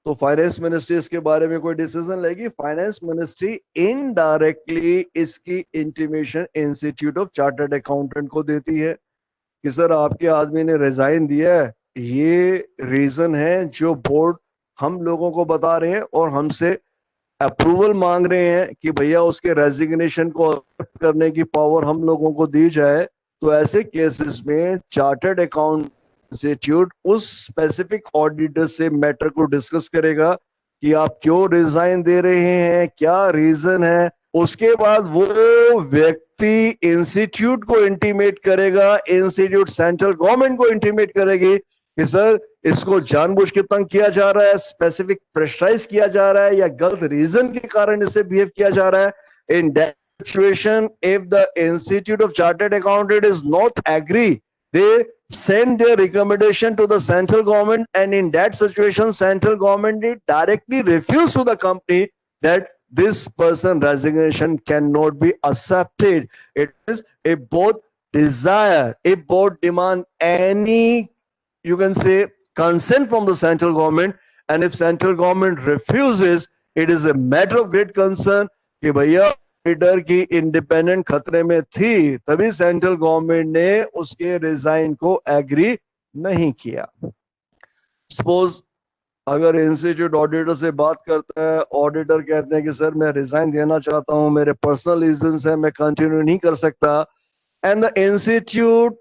तो फाइनेंस मिनिस्ट्री इसके बारे में कोई डिसीजन लेगी. फाइनेंस मिनिस्ट्री इनडायरेक्टली इसकी intimation institute of chartered accountant को देती है कि सर आपके आदमी ने रिजाइन दिया है, ये रीजन है जो बोर्ड हम लोगों को बता रहे हैं और हमसे अप्रूवल मांग रहे हैं कि भैया उसके रेजिग्नेशन को एक्सेप्ट करने की पावर हम लोगों को दी जाए. तो ऐसे केसेस में चार्टर्ड अकाउंट इंस्टीट्यूट उस स्पेसिफिक ऑडिटर से मैटर को डिस्कस करेगा कि आप क्यों रिजाइन दे रहे हैं, क्या रीजन है. उसके बाद वो व्यक्ति इंस्टीट्यूट को इंटीमेट करेगा, इंस्टीट्यूट सेंट्रल गवर्नमेंट को इंटीमेट करेगी कि सर इसको जानबूझ के तंग किया जा रहा है, स्पेसिफिक प्रेशराइज किया जा रहा है या गलत रीजन के कारण इसे बिहेव किया जा रहा है. In that situation if the institute of chartered accountant is not agree, they send their recommendation to the central government, and in that situation central government directly refuse to the company that this person resignation cannot be accepted. It is a board desire, a board demand any, you can say, consent from the central government, and if central government refuses, it is a matter of great concern कि भैया auditor की independent खतरे में थी, तभी central government ने उसके resign को एग्री नहीं किया. सपोज अगर इंस्टीट्यूट ऑडिटर से बात करता है, ऑडिटर कहते हैं कि सर मैं रिजाइन देना चाहता हूं, मेरे पर्सनल रीजंस है, मैं कंटिन्यू नहीं कर सकता, and the institute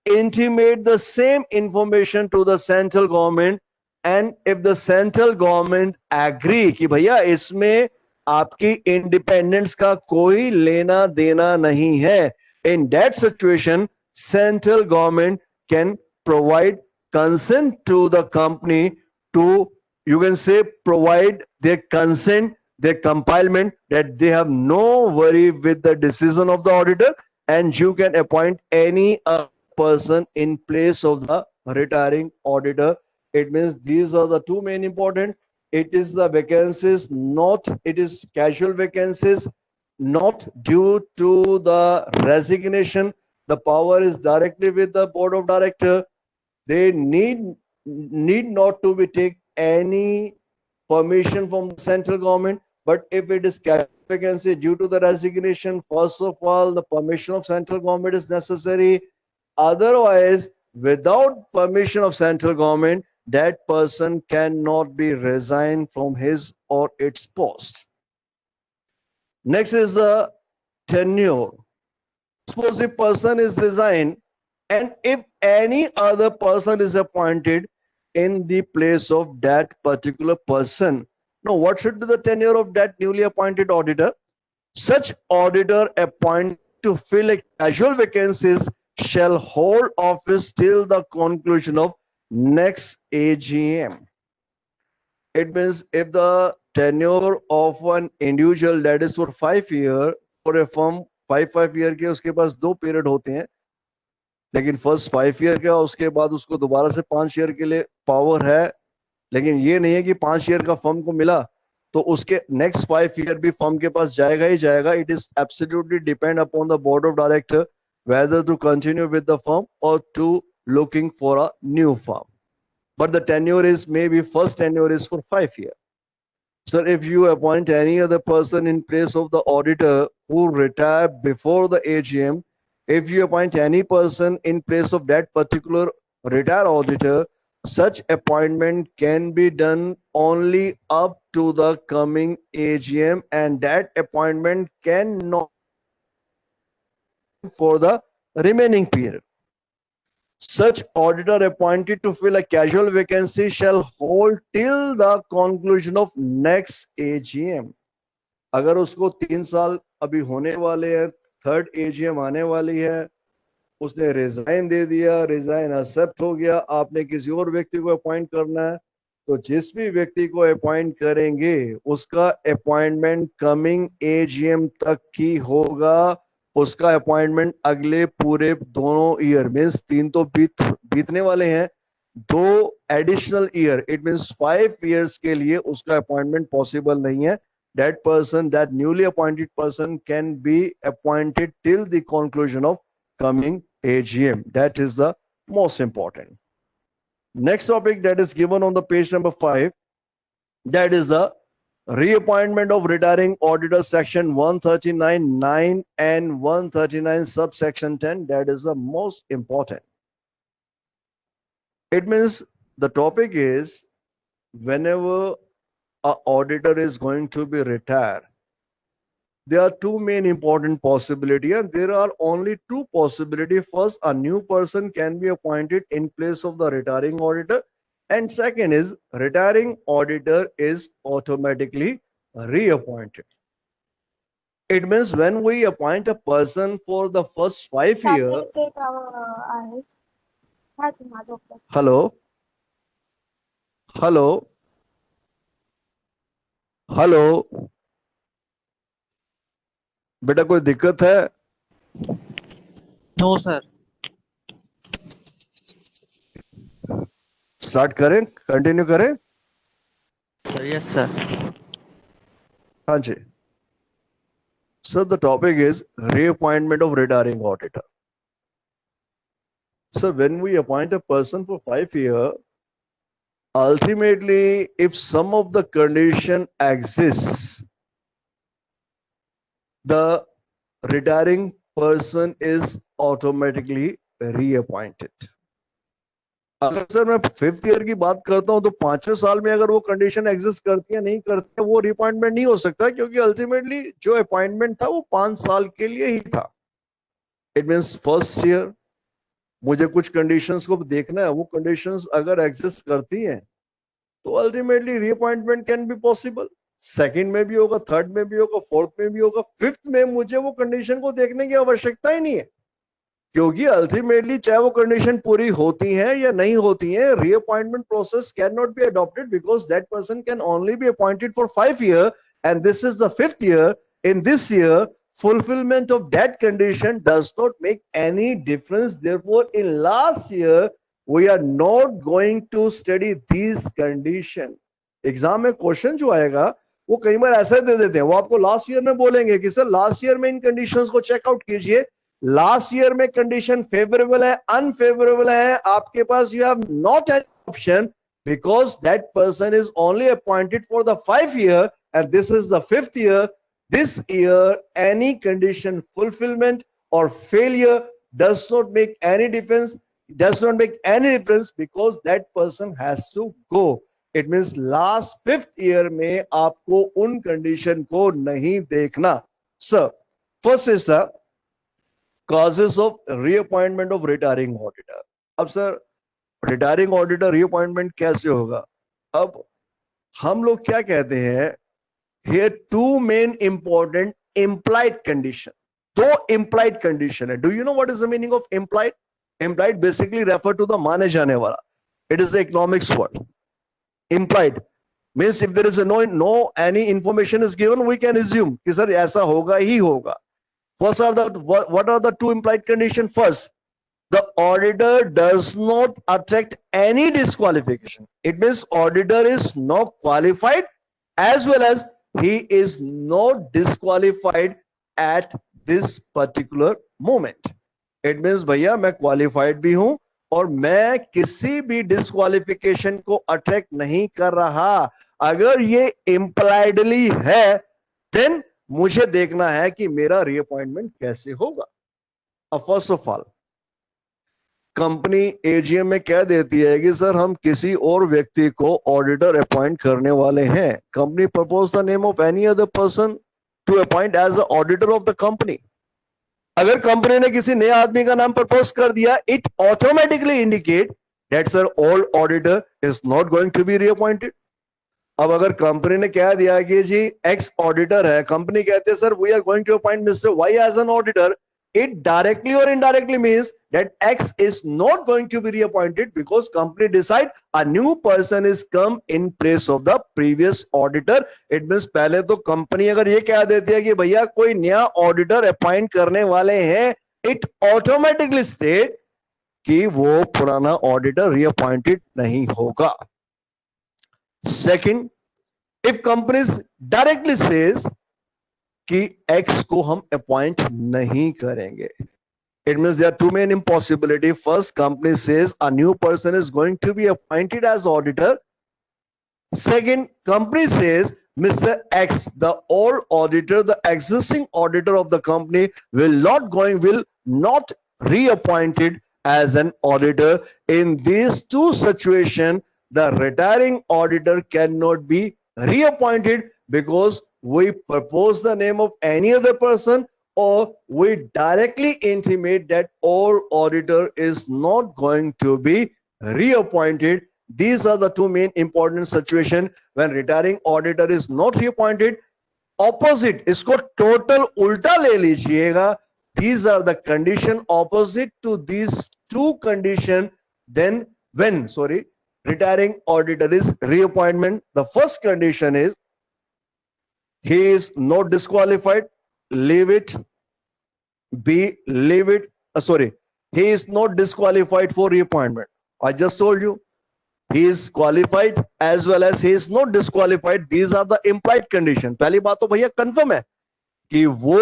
intimate the same information to the central government and if the central government agree कि भैया इसमें आपकी इंडिपेंडेंस का कोई लेना देना नहीं है, in that situation central government can provide consent to the company to, you can say, provide their consent, their compilement, that they have no worry with the decision of the auditor, and you can appoint any person in place of the retiring auditor. It means these are the two main important. It is the vacancies, not, it is casual vacancies, not due to the resignation. The power is directly with the board of director. They need not to be take any permission from the central government. But if it is casual vacancy due to the resignation, first of all, the permission of central government is necessary. Otherwise, without permission of central government, that person cannot be resigned from his or its post. Next is the tenure. Suppose a person is resigned, and if any other person is appointed in the place of that particular person, now what should be the tenure of that newly appointed auditor? Such auditor appointed to fill a casual vacancies shall hold office till the conclusion of next AGM. It means if the tenure of an individual that is for 5 years, for a firm 5 year के उसके पास 2 period होते हैं, लेकिन first 5 year का, उसके बाद उसको दोबारा से 5 ईयर के लिए पावर है, लेकिन ये नहीं है कि 5 ईयर का फर्म को मिला तो उसके नेक्स्ट 5 ईयर भी फर्म के पास जाएगा ही जाएगा. It is absolutely depend upon the board of director whether to continue with the firm or to looking for a new firm. But the tenure is, maybe first tenure is for 5 years. So if you appoint any other person in place of the auditor who retired before the AGM, if you appoint any person in place of that particular retired auditor, such appointment can be done only up to the coming AGM, and that appointment cannot for the remaining period. Such auditor appointed to fill a casual vacancy shall hold till the conclusion of next AGM. अगर उसको 3 साल अभी होने वाले हैं, third AGM आने वाली है, उसने रिजाइन दे दिया, रिजाइन एक्सेप्ट हो गया, आपने किसी और व्यक्ति को अपॉइंट करना है, तो जिस भी व्यक्ति को अपॉइंट करेंगे उसका अपॉइंटमेंट कमिंग AGM तक ही होगा. उसका अपॉइंटमेंट अगले पूरे दोनों ईयर मीन्स 3 तो बीतने वाले हैं, 2 additional year, it means 5 years के लिए उसका अपॉइंटमेंट पॉसिबल नहीं है. That person, that newly appointed person can be appointed till the conclusion of coming AGM. That is the most important. Next topic that is given on the page number 5, that is the reappointment of retiring auditor, section 139(9) and 139 subsection 10. That is the most important. It means the topic is, whenever an auditor is going to be retired, there are 2 main important possibilities, and there are only 2 possibilities. First, a new person can be appointed in place of the retiring auditor, and second is retiring auditor is automatically reappointed. It means when we appoint a person for the first 5 years. Hello, hello, hello बेटा, कोई दिक्कत है? No, sir. Start करें, continue करें? Sir, yes, sir. हाँ जी. So the topic is reappointment of retiring auditor. So when we appoint a person for 5 years, ultimately, if some of the condition exists, the retiring person is automatically reappointed. अगर sir मैं 5th year की बात करता हूं तो 5वें साल में अगर वो कंडीशन एग्जिस्ट करती है नहीं करती है, वो रिअपॉइंटमेंट नहीं हो सकता, क्योंकि अल्टीमेटली जो अपॉइंटमेंट था वो 5 साल के लिए ही था. इट मीन्स फर्स्ट ईयर मुझे कुछ कंडीशंस को देखना है, वो कंडीशंस अगर एग्जिस्ट करती हैं तो ultimately reappointment can be possible. Second में भी होगा, थर्ड में भी होगा, फोर्थ में भी होगा, फिफ्थ में मुझे वो कंडीशन को देखने की आवश्यकता ही नहीं है, क्योंकि अल्टीमेटली चाहे वो कंडीशन पूरी होती है या नहीं होती है, reappointment process can not be adopted because that person can only be appointed for 5 years and this is the 5th year. In this year, fulfillment of that condition does not make any difference. Therefore, in last year, we are not going to study these condition. Exam में question जो आएगा वो कई बार ऐसा दे देते हैं, वो आपको लास्ट ईयर में बोलेंगे कि सर लास्ट ईयर में इन कंडीशंस को चेकआउट कीजिए, लास्ट ईयर में कंडीशन फेवरेबल है, अनफेवरेबल है, आपके पास you have not an option because that person is only appointed for the 5 year and this is the 5th year. This year any condition fulfillment or failure does not make any difference, because that person has to go. It means last 5th year में आपको उन condition को नहीं देखना. Sir, first is the causes of reappointment of retiring auditor. अब sir retiring auditor reappointment कैसे होगा? अब हम लोग क्या कहते हैं, here two main important implied condition, दो इम्प्लाइड कंडीशन है. Do you know what is the meaning of implied? Implied basically refer to the माने जाने वाला, it is the economics word. Implied means if there is no any information is given we can assume कि sir ऐसा होगा ही होगा. First are the what are the two implied condition? First, the auditor does not attract any disqualification. It means auditor is not qualified as well as he is not disqualified at this particular moment. It means भैया मैं qualified भी हूं और मैं किसी भी disqualification को attract नहीं कर रहा. अगर ये impliedly है then मुझे देखना है कि मेरा reappointment कैसे होगा. First of all, company AGM में कह देती है कि सर हम किसी और व्यक्ति को ऑडिटर अपॉइंट करने वाले हैं. Company propose the name of any other person to appoint as the auditor of the company. अगर कंपनी ने किसी नए आदमी का नाम प्रपोज कर दिया, it automatically indicate that sir old auditor is not going to be reappointed. अब अगर कंपनी ने कह दिया कि जी एक्स ऑडिटर है, कंपनी कहते हैं sir we are going to appoint mister Y as an auditor, it directly or indirectly means that X is not going to be reappointed because company decide a new person is come in place of the previous auditor. It means पहले तो company अगर ये कह देती है कि भैया कोई नया ऑडिटर अपॉइंट करने वाले हैं, it automatically state कि वो पुराना ऑडिटर reappointed नहीं होगा. Second, if companies directly says कि X को हम अपॉइंट नहीं करेंगे, it means there are two main impossibility. First, company says a new person is going to be appointed as auditor. Second, company says Mr. X, the old auditor, the existing auditor of the company will not reappointed as an auditor. In these two situations, the retiring auditor cannot be reappointed because we propose the name of any other person or we directly intimate that all auditor is not going to be reappointed. These are the two main important situations when retiring auditor is not reappointed. Opposite, इसको total उल्टा ले लीजिएगा. These are the condition opposite to these two condition. Then when retiring auditor is reappointment, the first condition is he is not disqualified, leave it. B, leave it. He is not disqualified for reappointment. I just told you. He is qualified as well as he is not disqualified. These are the implied condition. पहली बात तो भैया confirm है कि वो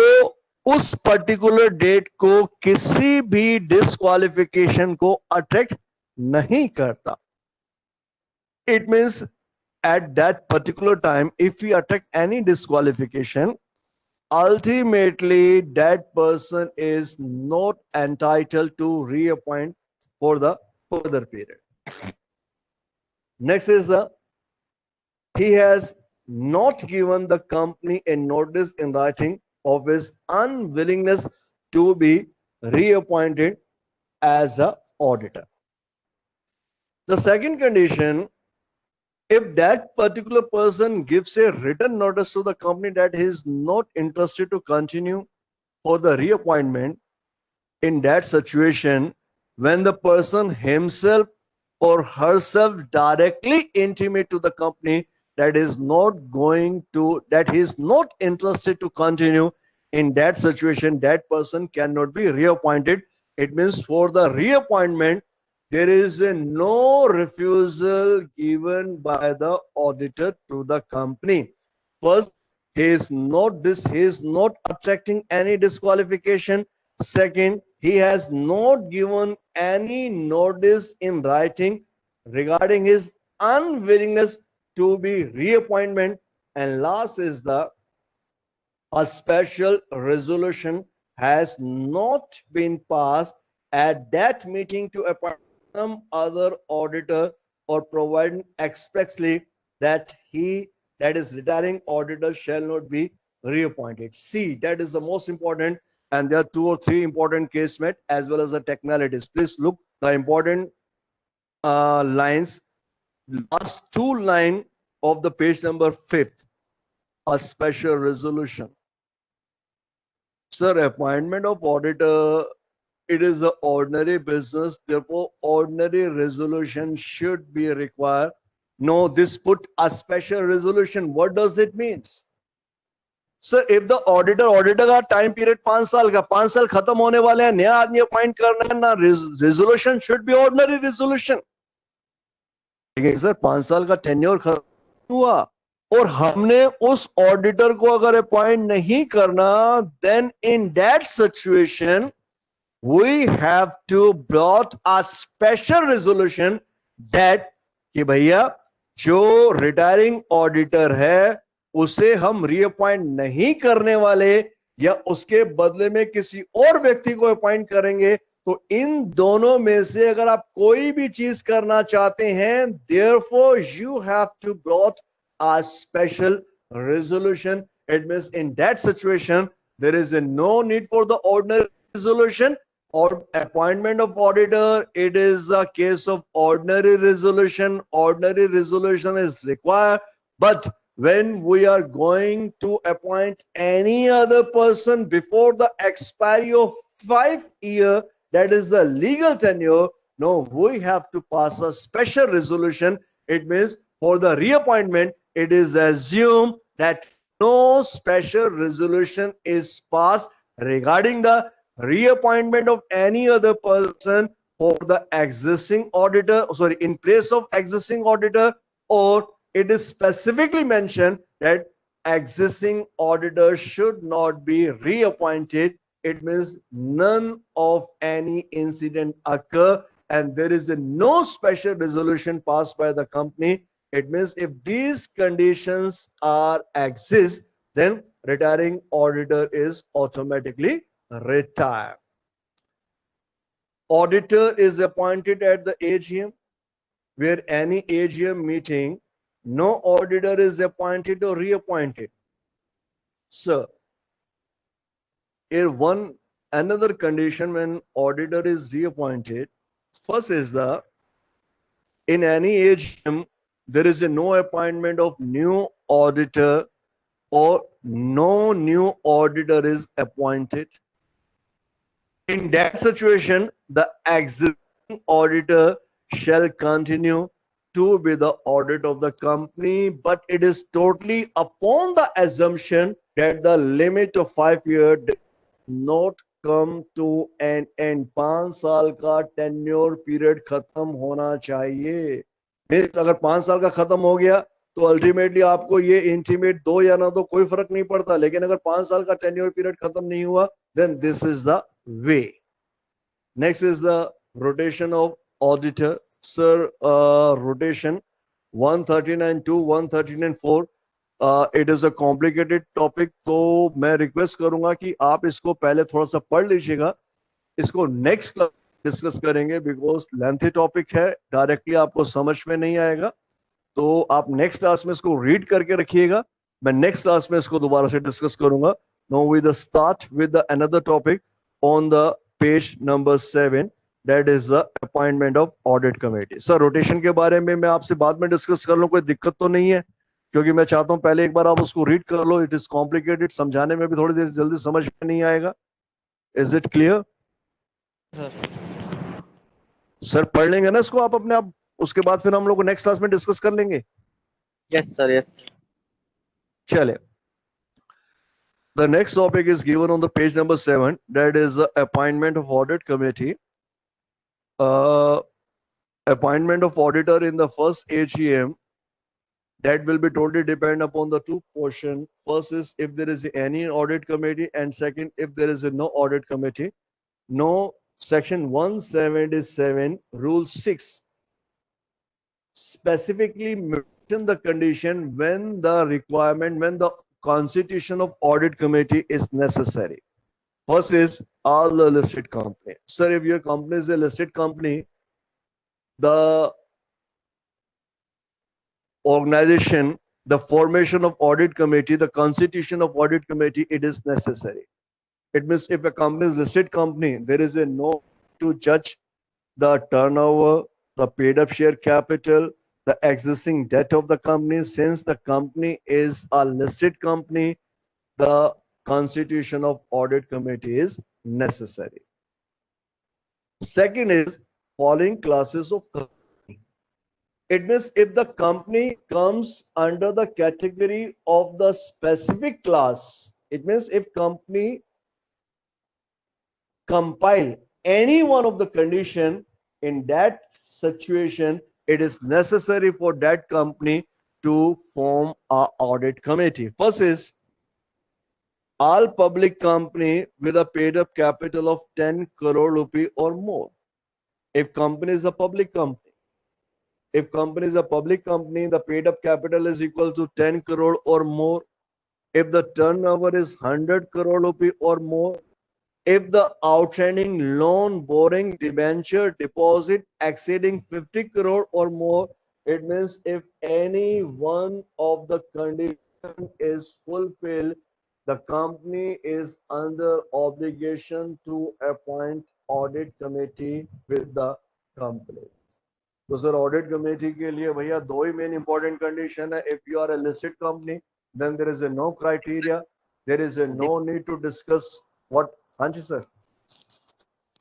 उस particular date को किसी भी डिस्क्वालिफिकेशन को अट्रैक्ट नहीं करता. It means at that particular time, if we attract any disqualification, ultimately that person is not entitled to reappoint for the further period. Next is he has not given the company a notice in writing of his unwillingness to be reappointed as an auditor. The second condition, if that particular person gives a written notice to the company that he is not interested to continue for the reappointment, in that situation, when the person himself or herself directly intimate to the company that is not going to, that he is not interested to continue, in that situation, that person cannot be reappointed. It means for the reappointment, there is a no refusal given by the auditor to the company. First, he is not attracting any disqualification. Second, he has not given any notice in writing regarding his unwillingness to be reappointment. And last is a special resolution has not been passed at that meeting to appoint some other auditor or provide expressly that that is retiring auditor shall not be reappointed. See, that is the most important, and there are 2 or 3 important case met as well as the technicalities. Please look the important lines, last 2 line of the page number 5th, a special resolution. Sir, appointment of auditor, it is an ordinary business, therefore ordinary resolution should be required. No, this put a special resolution. What does it mean? Sir, if the auditor का time period 5 साल का, 5 साल खत्म होने वाले हैं, नया आदमी अपॉइंट करना है ना, resolution should be ordinary resolution. लेकिन सर 5 साल का टेन्योर खत्म हुआ और हमने उस ऑडिटर को अगर अपॉइंट नहीं करना, then in that situation we have to brought a special resolution that कि भैया जो रिटायरिंग ऑडिटर है उसे हम रीअपॉइंट नहीं करने वाले या उसके बदले में किसी और व्यक्ति को अपॉइंट करेंगे। तो इन दोनों में से अगर आप कोई भी चीज करना चाहते हैं, therefore you have to brought a special resolution. It means in that situation there is no need for the ordinary resolution or appointment of auditor. It is a case of ordinary resolution. Ordinary resolution is required, but when we are going to appoint any other person before the expiry of 5 years, that is the legal tenure, no, we have to pass a special resolution. It means for the reappointment, it is assumed that no special resolution is passed regarding the reappointment of any other person for the existing auditor, sorry, in place of existing auditor, or it is specifically mentioned that existing auditor should not be reappointed. It means none of any incident occur and there is no special resolution passed by the company. It means if these conditions are exist, then retiring auditor is automatically retired. Auditor is appointed at the AGM, where any AGM meeting, no auditor is appointed or reappointed. So, here another condition when auditor is reappointed, first is in any AGM, there is no appointment of new auditor or no new auditor is appointed. In that situation, the existing auditor shall continue to be the audit of the company, but it is totally upon the assumption that the limit of 5 years does not come to an end. 5 साल का tenure period खत्म होना चाहिए। अगर 5 साल का खत्म हो गया तो अल्टीमेटली आपको ये इंटीमेट दो या ना दो कोई फर्क नहीं पड़ता, लेकिन अगर 5 साल का टेन्योर पीरियड खत्म नहीं हुआ, then this is the way. Next is the rotation of auditor. Sir, rotation 139(2), 139(4). It is a complicated topic, तो मैं रिक्वेस्ट करूंगा कि आप इसको पहले थोड़ा सा पढ़ लीजिएगा, इसको नेक्स्ट क्लास डिस्कस करेंगे बिकॉज लेंथी टॉपिक है, डायरेक्टली आपको समझ में नहीं आएगा, तो आप नेक्स्ट क्लास में इसको रीड करके रखिएगा, मैं नेक्स्ट क्लास में इसको दोबारा से डिस्कस करूंगा. Now we start with the another topic on the page number 7. that is the appointment of audit committee. Sir rotation के बारे में मैं आपसे बाद में डिस्कस कर लूं, कोई दिक्कत तो नहीं है? क्योंकि मैं चाहता हूं पहले एक बार आप उसको रीड कर लो, इट इज कॉम्प्लिकेटेड, समझाने में भी थोड़ी देर जल्दी समझ में नहीं आएगा. Is it clear? सर पढ़ लेंगे ना इसको आप अपने आप, उसके बाद फिर हम लोग नेक्स्ट क्लास में डिस्कस कर लेंगे. Yes, sir. Yes. चले. The next topic is given on the page number 7, that is the appointment of audit committee. Appointment of auditor in the first AGM, that will be totally depend upon the two portion. First is if there is any audit committee, and second if there is no audit committee. No, section 177 rule 6 specifically mention the condition when the requirement, when the constitution of audit committee is necessary. First is all the listed company. Sir, if your company is a listed company, the organization, the formation of audit committee, the constitution of audit committee, it is necessary. It means if a company is listed company, there is a no to judge the turnover, the paid up share capital, the existing debt of the company. Since the company is a listed company, the constitution of audit committee is necessary. Second is following classes of company. It means if the company comes under the category of the specific class, it means if company compile any one of the condition, in that situation, it is necessary for that company to form a audit committee. First is all public company with a paid up capital of 10 crore rupee or more. If company is a public company, if company is a public company, the paid up capital is equal to 10 crore or more. If the turnover is 100 crore rupee or more, if the outstanding loan, borrowing, debenture, deposit exceeding 50 crore or more, it means if any one of the condition is fulfilled, the company is under obligation to appoint audit committee with the company. तो sir audit committee के लिए भैया दो ही main important condition है. If you are a listed company, then there is a no criteria, there is a no need to discuss what. हाँ जी sir.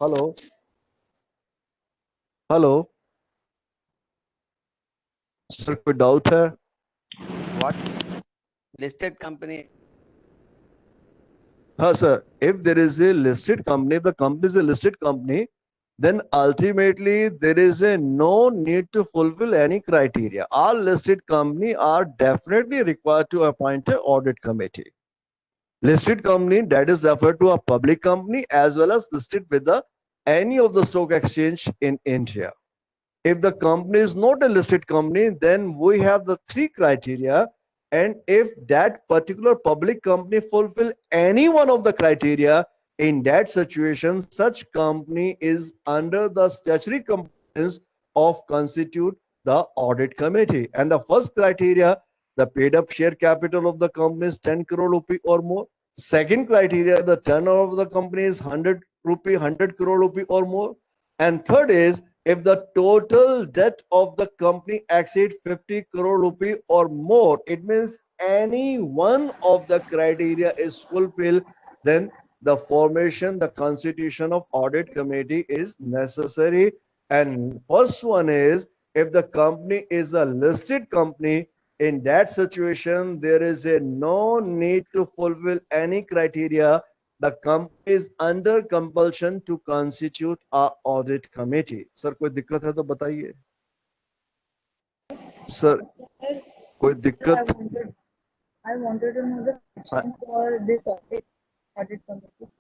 Hello hello sir, कोई डाउट है? What listed company? हाँ sir, if there is a listed company, if the company is a listed company, then ultimately there is a no need to fulfill any criteria. All listed company are definitely required to appoint an audit committee. Listed company, that is referred to a public company as well as listed with the any of the stock exchange in India. If the company is not a listed company, then we have the three criteria, and if that particular public company fulfill any one of the criteria, in that situation, such company is under the statutory competence of constitute the audit committee. And the first criteria, the paid up share capital of the company is 10 crore rupee or more. Second criteria, the turnover of the company is 100 crore rupee or more. And third is if the total debt of the company exceeds 50 crore rupee or more. It means any one of the criteria is fulfilled, then the formation, the constitution of audit committee is necessary. And first one is if the company is a listed company, in that situation, there is a no need to fulfill any criteria. The company is under compulsion to constitute a audit committee. Sir, कोई दिक्कत है तो बताइए. Sir, कोई दिक्कत? I wanted to know the section for this audit committee.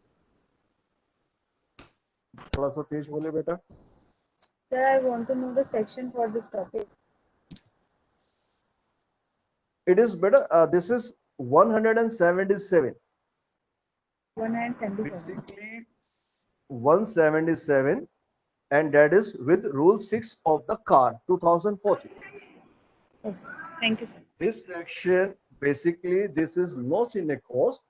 थोड़ा सा तेज बोले बेटा. Sir, I want to know the section for this topic. It is better. This is 177. 177. Basically 177, and that is with rule 6 of the CAR 2014. Okay. Thank you, sir. This section, basically this is not in a course,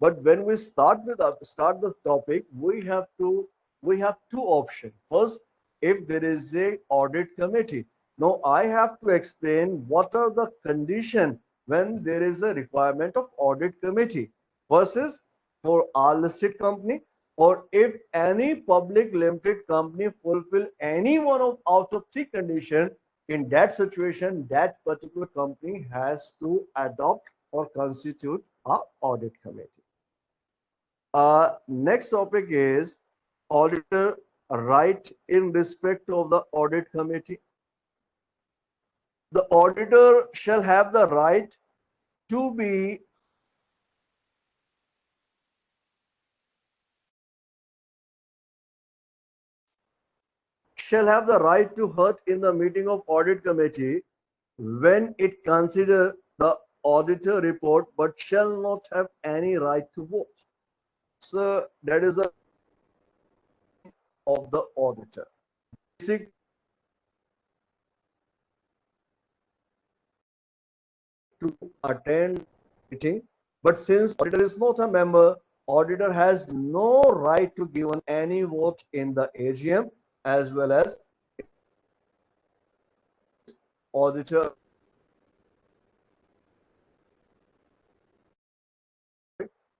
but when we start the topic, we have to we have two options. First, if there is a audit committee. Now I have to explain what are the conditions when there is a requirement of audit committee. First is for our listed company, or if any public limited company fulfill any one of out of three conditions, in that situation, that particular company has to adopt or constitute a audit committee. Next topic is auditor right in respect of the audit committee. The auditor shall have the right to be to hurt in the meeting of audit committee when it consider the auditor report, but shall not have any right to vote. So that is the of the auditor. Basic to attend meeting, but since auditor is not a member, auditor has no right to give any vote in the AGM, as well as auditor.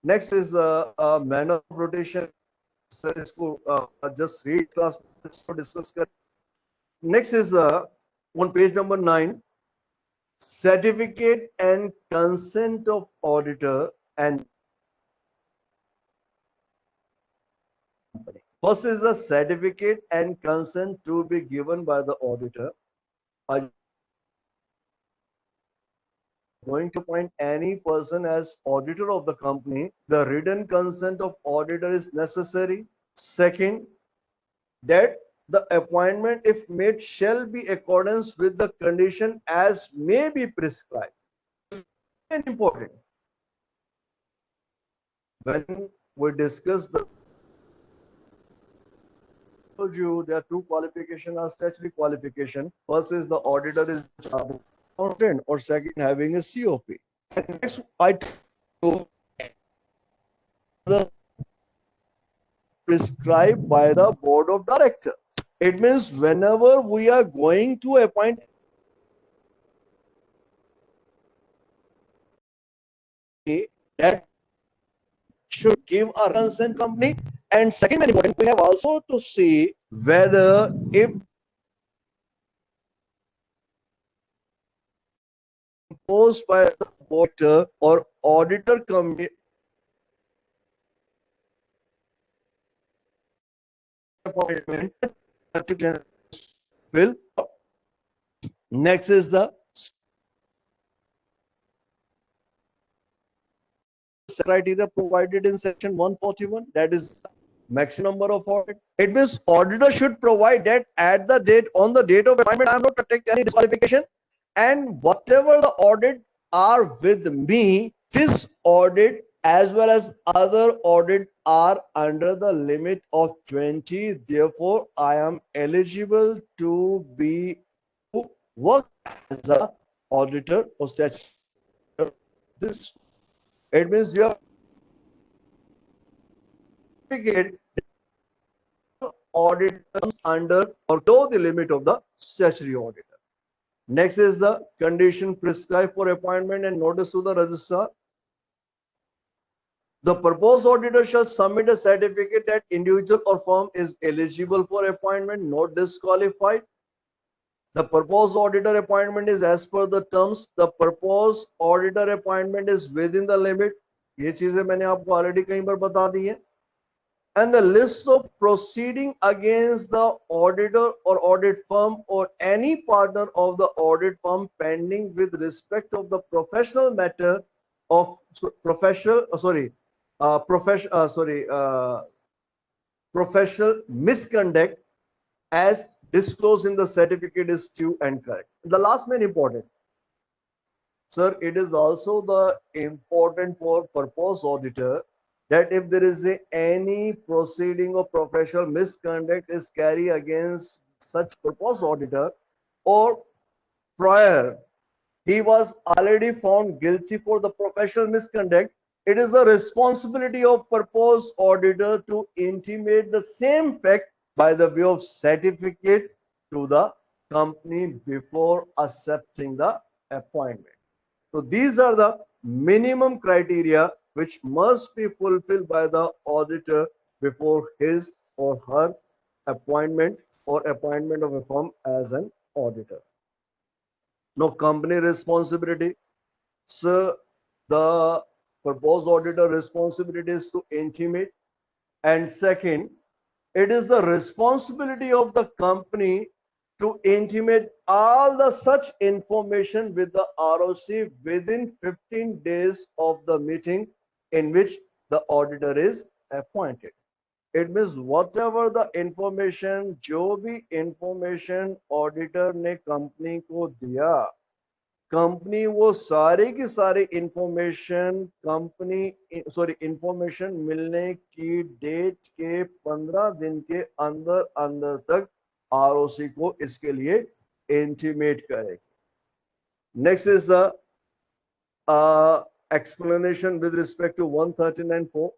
Next is the manner of rotation. Sir, इसको just read class discuss कर. Next is on page number 9, certificate and consent of auditor and company. First is the certificate and consent to be given by the auditor. Going to appoint any person as auditor of the company, the written consent of auditor is necessary. Second, that the appointment, if made, shall be accordance with the condition as may be prescribed. Very important. When we discuss the told you there are two qualifications are statutory qualification. First is the auditor is accountant, or second having a COP. And next I told the prescribed by the board of directors. It means whenever we are going to appoint that should give a consent company. And second, very important, we have also to see whether if imposed by the auditor or auditor committee appointment will. Next is the criteria provided in section 141, that is maximum number of audit. It means auditor should provide that at the date, on the date of appointment, I am not to take any disqualification, and whatever the audit are with me, this audit as well as other audit are under the limit of 20. Therefore, I am eligible to be to work as a auditor or statutory. This it means you have audit comes under or below the limit of the statutory auditor. Next is the condition prescribed for appointment and notice to the registrar. The proposed auditor shall submit a certificate that individual or firm is eligible for appointment, not disqualified. The proposed auditor appointment is as per the terms. The proposed auditor appointment is within the limit. ये चीजें मैंने आपको already कहीं पर बता दी है. And the list of proceeding against the auditor or audit firm or any partner of the audit firm pending with respect of the professional matter of professional misconduct as disclosed in the certificate is true and correct. The last main important, sir, it is also the important for purpose auditor that if there is any proceeding of professional misconduct is carried against such purpose auditor, or prior he was already found guilty for the professional misconduct, it is the responsibility of proposed auditor to intimate the same fact by the way of certificate to the company before accepting the appointment. So these are the minimum criteria which must be fulfilled by the auditor before his or her appointment or appointment of a firm as an auditor. Now, company responsibility. So the proposed auditor responsibility is to intimate, and second, it is the responsibility of the company to intimate all the such information with the ROC within 15 days of the meeting in which the auditor is appointed. It means whatever the information, जो भी information auditor ने company को दिया, company वो सारी की सारी information मिलने की डेट के 15 दिन के अंदर अंदर तक आरओसी को इसके लिए इंटीमेट करेगी. Next is the explanation with respect to 139(4).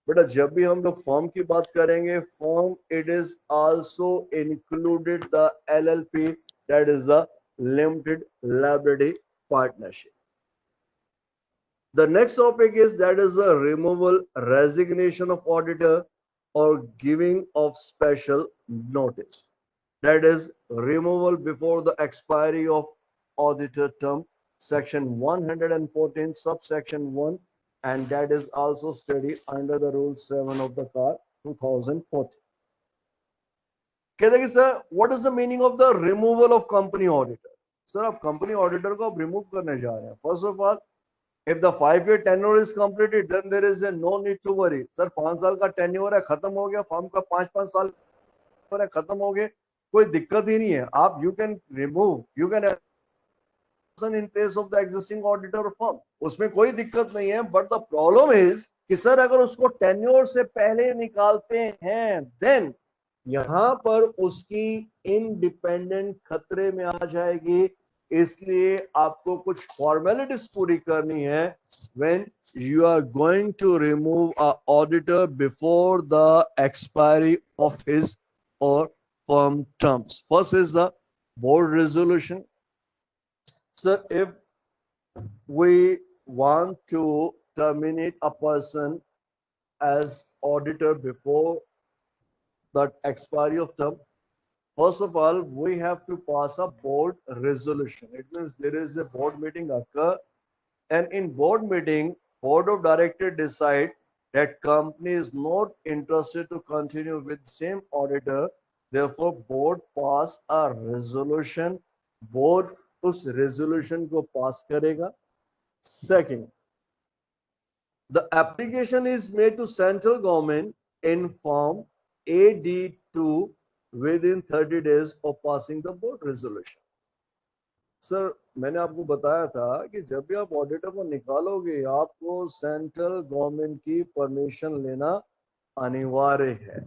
बेटा जब भी हम लोग फॉर्म की बात करेंगे, form it is also included the LLP, that is the limited liability partnership. The next topic is that is the removal, resignation of auditor or giving of special notice. That is removal before the expiry of auditor term, section 114 subsection 1, and that is also studied under the rule 7 of the CAR 2014. कहते कि sir what is the meaning of the removal of company auditor. Sir आप company auditor को आप remove करने जा रहे हैं. First of all, if the 5-year tenure is completed, then there is a no need to worry. Sir 5 साल का tenure है, खत्म हो गया. फर्म का 5-5 साल है, खत्म हो गए, कोई दिक्कत ही नहीं है. आप you can remove, you can in place of the existing auditor firm, उसमें कोई दिक्कत नहीं है. बट द प्रॉब्लम इज कि सर अगर उसको टेन्योर से पहले निकालते हैं, देन यहां पर उसकी इंडिपेंडेंट खतरे में आ जाएगी. इसलिए आपको कुछ फॉर्मेलिटीज पूरी करनी है when you are going to remove a auditor before the expiry of his or firm terms. First is the board resolution. Sir if we want to terminate a person as auditor before that expiry of term, first of all we have to pass a board resolution. It means there is a board meeting occur, and in board meeting board of director decide that company is not interested to continue with same auditor, therefore board pass a resolution. board उस resolution को pass करेगा. Second, the application is made to central government in form AD2 within 30 days of passing the board resolution. Sir मैंने आपको बताया था कि जब भी आप ऑडिटर को निकालोगे आपको सेंट्रल गवर्नमेंट की परमिशन लेना अनिवार्य है.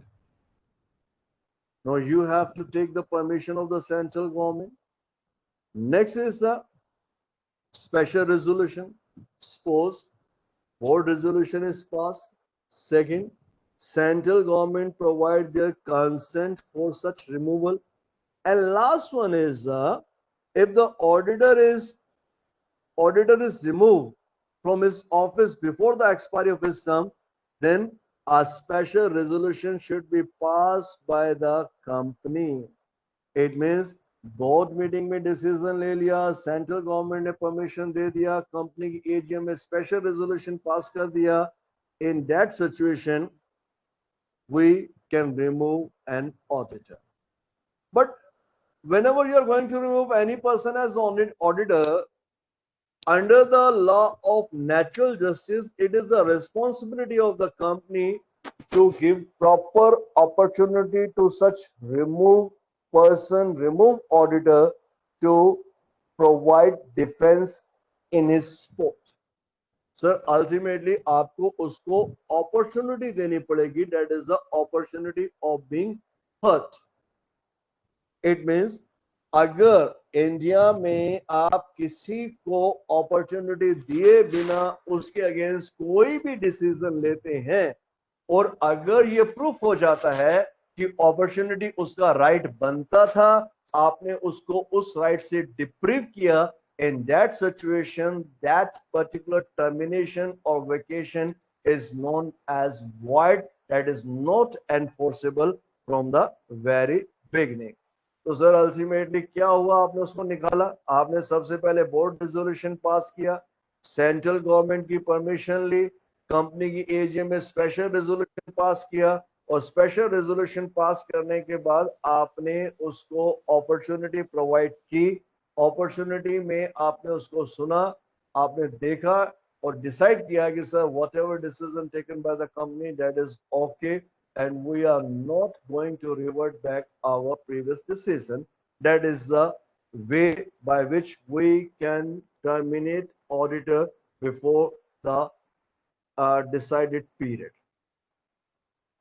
Now you have to take the permission of the central government. Next is the special resolution. Suppose board resolution is passed. Second, central government provide their consent for such removal. And last one is if the auditor is removed from his office before the expiry of his term, then a special resolution should be passed by the company. It means board meeting में decision ले लिया, central government ने permission दे दिया, company की AGM में special resolution pass कर दिया. In that situation, we can remove an auditor. But whenever you are going to remove any person as auditor, under the law of natural justice, it is the responsibility of the company to give proper opportunity to such remove auditor to provide defense in his sport. Sir, ultimately आपको उसको opportunity देनी पड़ेगी. That is the opportunity of being hurt. It means अगर India में आप किसी को opportunity दिए बिना उसके अगेंस्ट कोई भी डिसीजन लेते हैं और अगर ये प्रूफ हो जाता है कि अपॉर्चुनिटी उसका राइट बनता था, आपने उसको उस राइट से डिप्रीव किया, in that situation that particular termination or vacation is known as void, that is not enforceable from the very beginning. तो सर अल्टीमेटली क्या हुआ, आपने उसको निकाला, आपने सबसे पहले बोर्ड रिजोल्यूशन पास किया, सेंट्रल गवर्नमेंट की परमिशन ली, कंपनी की एजीएम में स्पेशल रेजोल्यूशन पास किया और स्पेशल रेजोल्यूशन पास करने के बाद आपने उसको अपॉर्चुनिटी प्रोवाइड की। अपॉर्चुनिटी में आपने उसको सुना, आपने देखा और डिसाइड किया कि sir whatever decision taken by the company that is okay and we are not going to revert back our previous decision, that is the way by which we can terminate auditor before the decided period.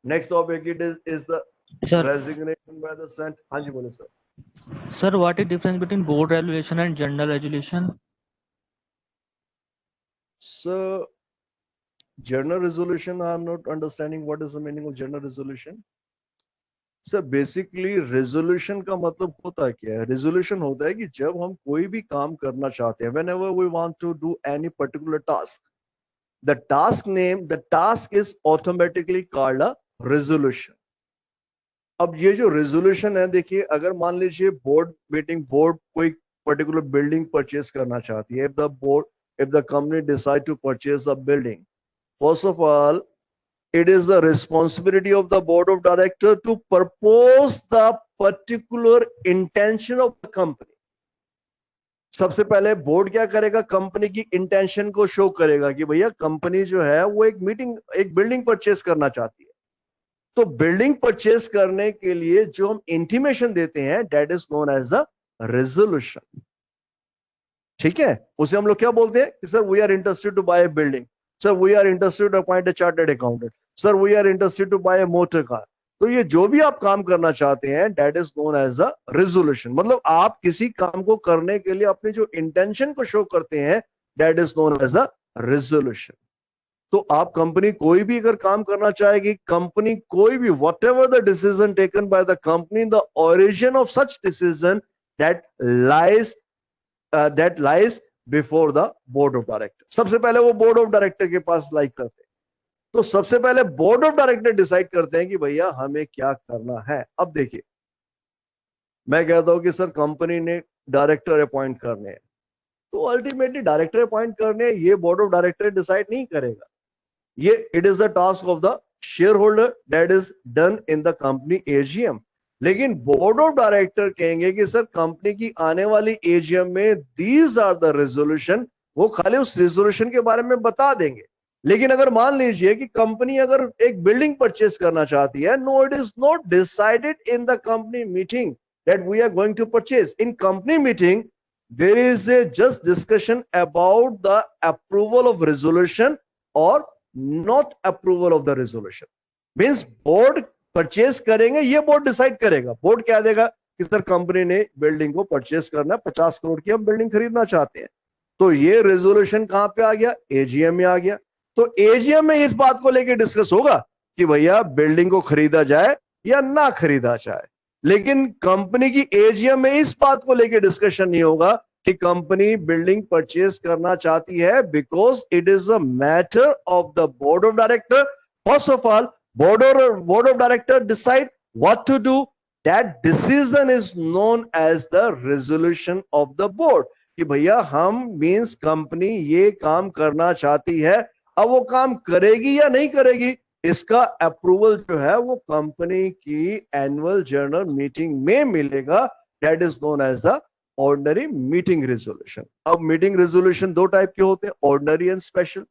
Next topic it is the Sir, resignation by the cent. हाँ जी बोले sir. sir, what is difference between board resolution and general resolution? So, general resolution, I am not understanding what is the meaning of general resolution. Sir basically resolution का मतलब होता है क्या है? Resolution होता है कि जब हम कोई भी काम करना चाहते हैं, whenever we want to do any particular task, the task is automatically called a resolution. अब ये जो रेजोल्यूशन है, देखिए अगर मान लीजिए बोर्ड कोई पर्टिकुलर बिल्डिंग परचेज करना चाहती है, if the company decide to purchase a building, first of all it is the responsibility of the board of director to propose the particular intention of the company. सबसे पहले board क्या करेगा, company की intention को show करेगा कि भैया company जो है वो एक बिल्डिंग परचेस करना चाहती है। तो बिल्डिंग परचेस करने के लिए जो हम इंटीमेशन देते हैं that is known as the resolution. ठीक है, उसे हम लोग क्या बोलते हैं कि sir we are interested to buy a building, sir we are interested to appoint a chartered accountant, sir we are interested to buy a motor car. तो ये जो भी आप काम करना चाहते हैं that is known as a resolution. मतलब आप किसी काम को करने के लिए अपने जो इंटेंशन को शो करते हैं that is known as a resolution. तो आप कंपनी कोई भी अगर काम करना चाहेगी, कंपनी कोई भी what ever the decision taken by the company, the origin of such decision that lies before the board of director. सबसे पहले वो बोर्ड ऑफ डायरेक्टर के पास लाइक करते हैं। तो सबसे पहले बोर्ड ऑफ डायरेक्टर डिसाइड करते हैं कि भैया हमें क्या करना है। अब देखिए मैं कहता हूं कि सर कंपनी ने डायरेक्टर अपॉइंट करने हैं, तो अल्टीमेटली डायरेक्टर अपॉइंट करने हैं, ये बोर्ड ऑफ डायरेक्टर डिसाइड नहीं करेगा, ये it is the task of the share holder that is done in the company AGM. लेकिन बोर्ड ऑफ डायरेक्टर कहेंगे कि सर कंपनी की आने वाली एजीएम में दीज आर द रेजोल्यूशन, वो खाली उस रेजोल्यूशन के बारे में बता देंगे। लेकिन अगर मान लीजिए कि कंपनी अगर एक बिल्डिंग परचेस करना चाहती है, no it is not decided in the company meeting that we are going to purchase. In company meeting there is a just discussion about the approval of resolution or not approval of the resolution. Means board purchase करेंगे, ये board decide करेगा। Board क्या देगा कि sir company ने building को purchase करना, 50 करोड़ की हम बिल्डिंग खरीदना चाहते हैं। तो ये रेजोल्यूशन कहां पे आ गया, एजीएम में आ गया। तो एजीएम में इस बात को लेकर डिस्कस होगा कि भैया बिल्डिंग को खरीदा जाए या ना खरीदा जाए। लेकिन कंपनी की एजीएम में इस बात को लेकर डिस्कशन नहीं होगा कि कंपनी बिल्डिंग परचेस करना चाहती है, because it is a matter of the board of director. First of all board of director decide what to do, that decision is known as the resolution of the board कि भैया हम means company ये काम करना चाहती है, अब वो काम करेगी या नहीं करेगी इसका अप्रूवल जो है वो कंपनी की एनुअल जनरल मीटिंग में मिलेगा, that is known as the ordinary meeting resolution. अब मीटिंग रेजोल्यूशन दो टाइप के होते हैं, ऑर्डिनरी एंड स्पेशल।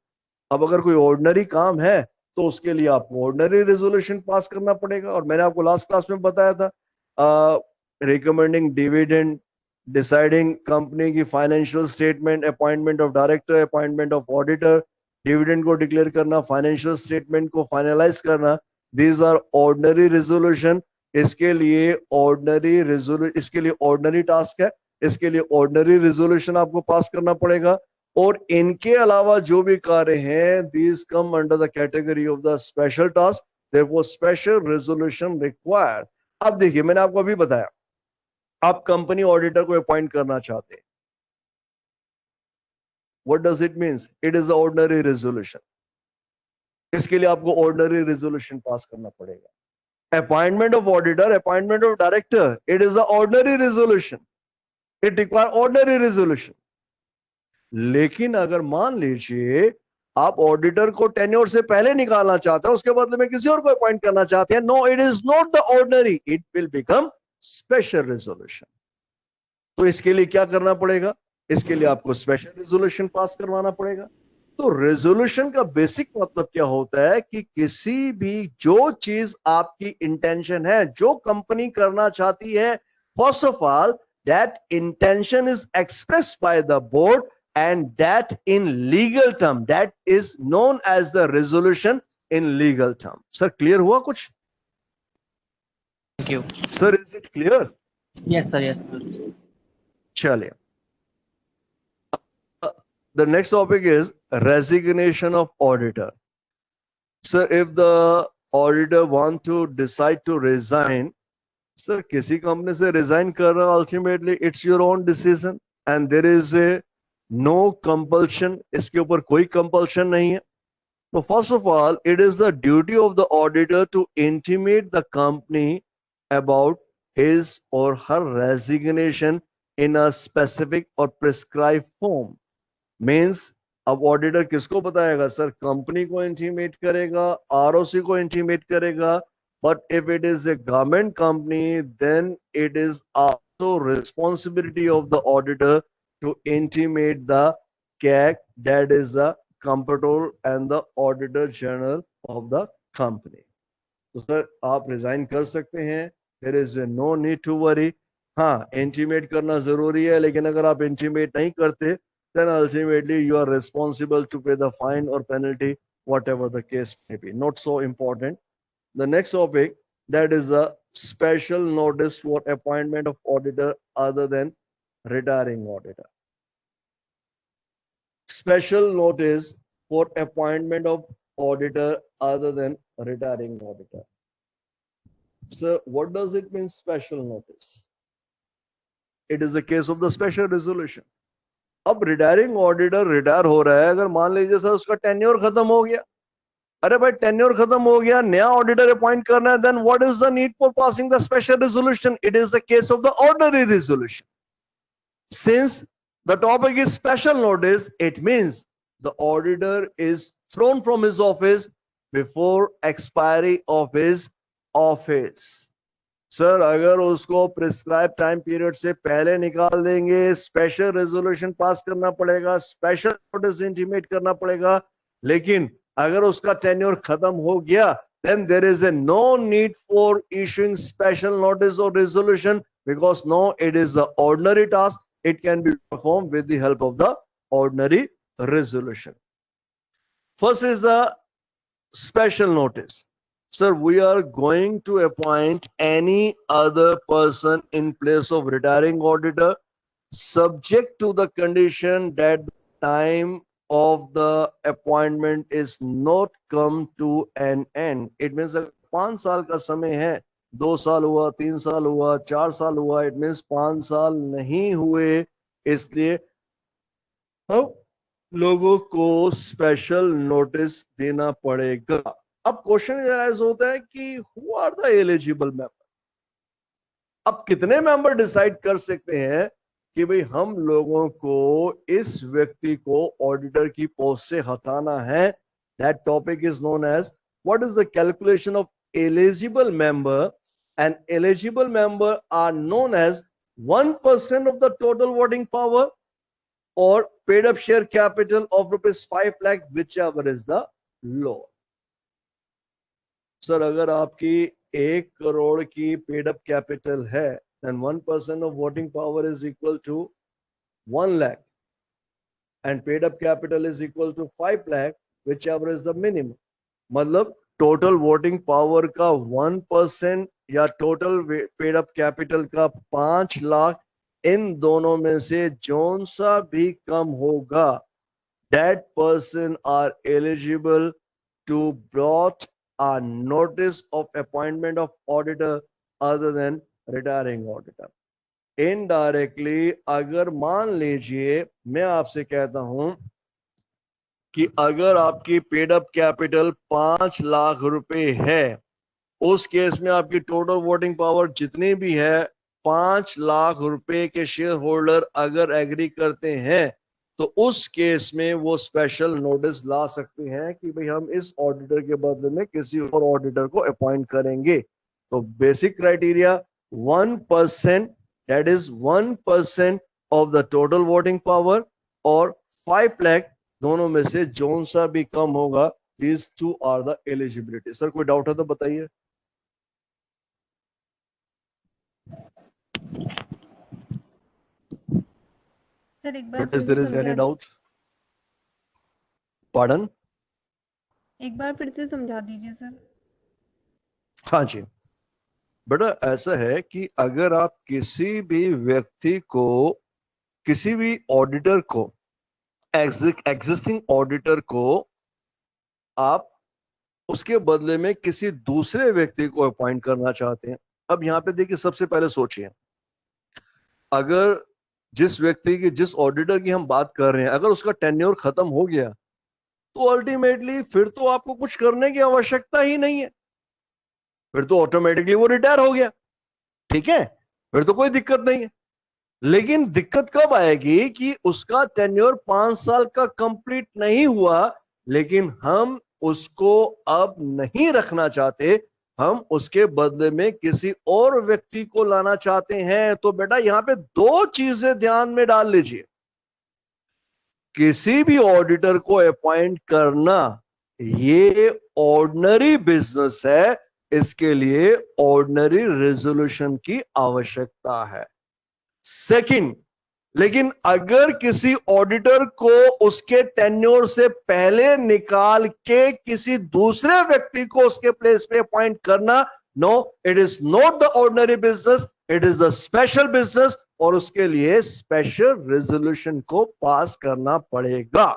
अब अगर कोई ऑर्डिनरी काम है तो उसके लिए आपको ऑर्डिनरी रेजोल्यूशन पास करना पड़ेगा। और मैंने आपको लास्ट क्लास में बताया था रिकमेंडिंग डिविडेंड, डिसाइडिंग कंपनी की financial statement, appointment of director, appointment of auditor, dividend को डिक्लेयर करना, फाइनेंशियल स्टेटमेंट को फाइनलाइज करना, दीज आर ऑर्डिनरी रेजोल्यूशन। इसके लिए ऑर्डिनरी टास्क है। इसके लिए ऑर्डिनरी रेजोल्यूशन आपको पास करना पड़ेगा। और इनके अलावा जो भी कार्य हैं, these come under the category of the special task, therefore special resolution required. अब देखिए, मैंने आपको अभी बताया, आप कंपनी ऑडिटर को अपॉइंट करना चाहते हैं, what does it means? It is the ordinary resolution. इसके लिए आपको ऑर्डिनरी रेजोल्यूशन पास करना पड़ेगा। Appointment of auditor, appointment of director, it is the ordinary resolution, it require ordinary resolution. लेकिन अगर मान लीजिए आप ऑडिटर को टेन्योर से पहले निकालना चाहते हैं, उसके बदले में किसी और को अपॉइंट करना चाहते हैं, no, it is not the ordinary, it will become special resolution. तो इसके लिए क्या करना पड़ेगा? इसके लिए आपको स्पेशल रेजोल्यूशन पास करवाना पड़ेगा। तो रेजोल्यूशन का बेसिक मतलब क्या होता है कि किसी भी जो चीज आपकी इंटेंशन है, जो कंपनी करना चाहती है, first of all that intention is expressed by the board and that in legal term, that is known as the resolution in legal term. Sir, clear हुआ कुछ? Thank you. Sir, is it clear? Yes, sir. Yes, sir. चलिए, the next topic is resignation of auditor. Sir, if the auditor want to decide to resign, sir, किसी company से resign करना, ultimately it's your own decision and there is a no compulsion, इसके ऊपर कोई compulsion नहीं है। तो first of all, it is the duty of the auditor to intimate the company about his or her resignation in a specific or prescribe form. Means अब auditor किसको बताएगा? Sir, company को इंटीमेट करेगा, ROC को intimate करेगा, but if it is a government company then it is also responsibility of the auditor to intimate the CAG, that is the Comptroller and the Auditor General of the company. तो sir, आप resign कर सकते हैं, there is no need to worry। हाँ, intimate करना जरूरी है, लेकिन अगर आप इंटीमेट नहीं करते then ultimately you are responsible to pay the fine or penalty, whatever the case may be. Not so important. The next topic, that is a special notice for appointment of auditor other than retiring auditor. Special notice for appointment of auditor other than retiring auditor. So what does it mean, special notice? It is the case of the special resolution. अब retiring auditor retire हो रहा है, अगर मान लीजिए sir उसका tenure खत्म हो गया, अरे भाई टेन्योर खत्म हो गया, नया ऑडिटर अपॉइंट करना है, then what is the need for passing the special resolution? It is the case of the ordinary resolution. Since the topic is special notice, it means the auditor is thrown from his office before expiry of his office. Sir, अगर उसको prescribed time period से पहले निकाल देंगे, special resolution पास करना पड़ेगा, special notice intimate करना पड़ेगा, लेकिन अगर उसका tenure खत्म हो गया, then there is a no need for issuing special notice or resolution, because no, it is the ordinary task. It can be performed with the help of the ordinary resolution. First is the special notice. Sir, we are going to appoint any other person in place of retiring auditor, subject to the condition that the time of the appointment is not come to an end. It means 5 साल का समय है, 2 साल हुआ, 3 साल हुआ, 4 साल हुआ, इट मीन्स 5 साल नहीं हुए, इसलिए अब लोगों को स्पेशल नोटिस देना पड़ेगा। अब क्वेश्चन राइज होता है कि who are the eligible member? अब कितने मेंबर डिसाइड कर सकते हैं कि भाई हम लोगों को इस व्यक्ति को ऑडिटर की पोस्ट से हटाना है? That topic is known as what is the calculation of eligible member, and eligible member are known as 1% of the total voting power or paid up share capital of rupees 5 lakh, whichever is the lower. Sir, अगर आपकी 1 करोड़ की paid up capital है, then 1% of voting power is equal to 1 lakh and paid up capital is equal to 5 lakh, whichever is the minimum. मतलब total voting power का 1% या total paid up capital का 5 लाख इन दोनों में से जौन सा भी कम होगा, that person are eligible to brought a notice of appointment of auditor other than retiring auditor. Indirectly अगर मान लीजिए मैं आपसे कहता हूं कि अगर आपकी पेड अप कैपिटल 5 लाख रुपए है, उस केस में आपकी टोटल वोटिंग पावर जितनी भी है, 5 लाख रुपए के शेयर होल्डर अगर एग्री करते हैं तो उस केस में वो स्पेशल नोटिस ला सकते हैं कि भाई हम इस ऑडिटर के बदले में किसी और ऑडिटर को अपॉइंट करेंगे। तो basic criteria 1%, that is 1% of the total voting power, और 5 लाख, दोनों में से जोन सा भी कम होगा, these two are the eligibility. Sir कोई डाउट है तो बताइए। सर एक बार But फिर is से there is समझा any doubt? Pardon? एक बार फिर से समझा दीजिए सर। हाँ जी बेटा, ऐसा है कि अगर आप किसी भी व्यक्ति को, किसी भी ऑडिटर को, एग्जिस्टिंग ऑडिटर को आप उसके बदले में किसी दूसरे व्यक्ति को अपॉइंट करना चाहते हैं। अब यहां पे देखिए, सबसे पहले सोचिए, अगर जिस व्यक्ति की, जिस ऑडिटर की हम बात कर रहे हैं, अगर उसका टेन्योर खत्म हो गया तो अल्टीमेटली फिर तो आपको कुछ करने की आवश्यकता ही नहीं है, फिर तो ऑटोमेटिकली वो रिटायर हो गया, ठीक है, फिर तो कोई दिक्कत नहीं है। लेकिन दिक्कत कब आएगी कि उसका टेन्योर 5 साल का कंप्लीट नहीं हुआ, लेकिन हम उसको अब नहीं रखना चाहते, हम उसके बदले में किसी और व्यक्ति को लाना चाहते हैं। तो बेटा यहां पे 2 चीजें ध्यान में डाल लीजिए। किसी भी ऑडिटर को अपॉइंट करना ये ऑर्डिनरी बिजनेस है, इसके लिए ऑर्डिनरी रेजोल्यूशन की आवश्यकता है। सेकंड, लेकिन अगर किसी ऑडिटर को उसके टेन्योर से पहले निकाल के किसी दूसरे व्यक्ति को उसके प्लेस पे अपॉइंट करना, no, it is not the ordinary business, it is the special business, और उसके लिए स्पेशल रेजोल्यूशन को पास करना पड़ेगा।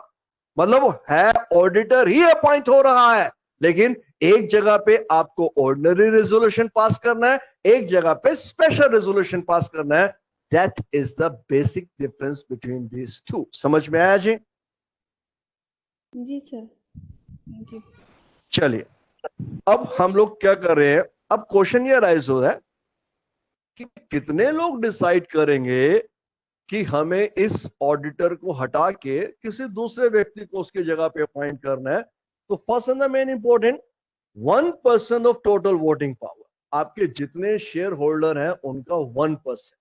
मतलब है ऑडिटर ही अपॉइंट हो रहा है, लेकिन एक जगह पे आपको ऑर्डिनरी रेजोल्यूशन पास करना है, एक जगह पे स्पेशल रेजोल्यूशन पास करना है। That is the basic difference between these two. समझ में आया जी? जी सर, थैंक यू। चलिए, अब हम लोग क्या कर रहे हैं, अब क्वेश्चन ये राइज हो रहा है कि कितने लोग डिसाइड करेंगे कि हमें इस ऑडिटर को हटा के किसी दूसरे व्यक्ति को उसकी जगह पे अपॉइंट करना है। तो first and the main important, 1% of total voting power, आपके जितने शेयर होल्डर हैं उनका 1%,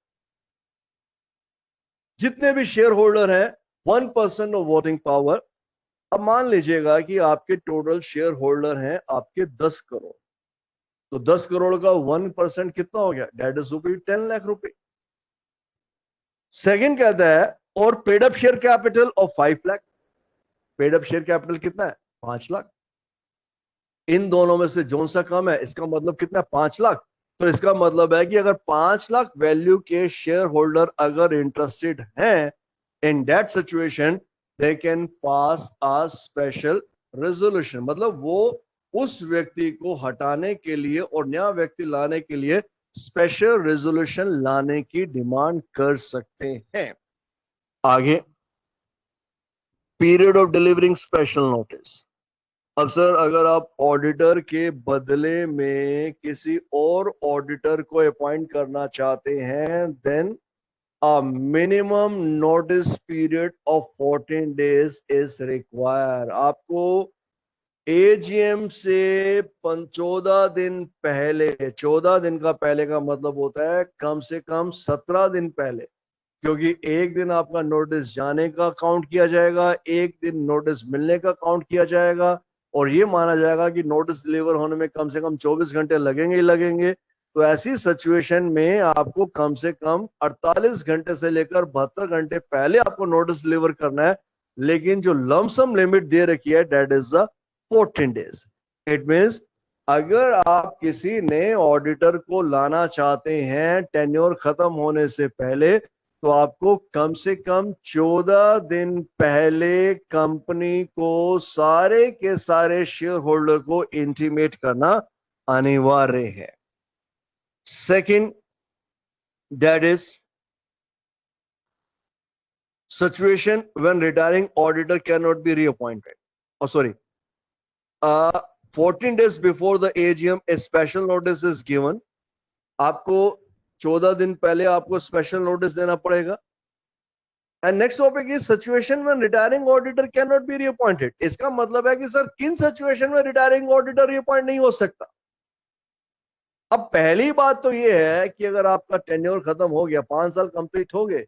जितने भी शेयर होल्डर हैं 1% ऑफ वोटिंग पावर। अब मान लीजिएगा कि आपके टोटल शेयर होल्डर हैं आपके 10 करोड़, तो 10 करोड़ का 1% कितना हो गया, डेट इज रुपीज 10 लाख रुपए। सेकंड कहता है, और paid up share capital of 5 lakh, paid up share capital कितना है, 5 लाख। इन दोनों में से जोन सा कम है, इसका मतलब कितना है, 5 लाख। तो इसका मतलब है कि अगर 5 लाख वैल्यू के शेयर होल्डर अगर इंटरेस्टेड हैं, इन that situation they can pass a special resolution. मतलब वो उस व्यक्ति को हटाने के लिए और नया व्यक्ति लाने के लिए स्पेशल रेजोल्यूशन लाने की डिमांड कर सकते हैं। आगे, period of delivering special notice. अब सर, अगर आप ऑडिटर के बदले में किसी और ऑडिटर को अपॉइंट करना चाहते हैं, then a minimum notice period of 14 days is require. आपको एजीएम से 14 दिन पहले, 14 दिन का पहले का मतलब होता है कम से कम 17 दिन पहले, क्योंकि एक दिन आपका नोटिस जाने का काउंट किया जाएगा, एक दिन नोटिस मिलने का काउंट किया जाएगा, और ये माना जाएगा कि नोटिस डिलीवर होने में कम से कम 24 घंटे लगेंगे ही लगेंगे। तो ऐसी सिचुएशन में आपको कम से कम 48 घंटे से लेकर 72 घंटे पहले आपको नोटिस डिलीवर करना है। लेकिन जो लमसम लिमिट दे रखी है, that is the 14 days. It means अगर आप किसी नए ऑडिटर को लाना चाहते हैं टेन्योर खत्म होने से पहले, तो आपको कम से कम 14 दिन पहले कंपनी को सारे के सारे शेयर होल्डर को इंटीमेट करना अनिवार्य है. Second, that is situation when retiring auditor cannot be reappointed. Oh, sorry. 14 days before the AGM, a special notice is given. आपको 14 दिन पहले आपको स्पेशल नोटिस देना पड़ेगा. And next topic is situation when retiring auditor can not be reappointed. इसका मतलब है कि सर किन सिचुएशन में रिटायरिंग ऑडिटर रीअपॉइंट नहीं हो सकता. अब पहली बात तो ये है कि अगर आपका टेन्योर खत्म हो गया, 5 साल कंप्लीट हो गए,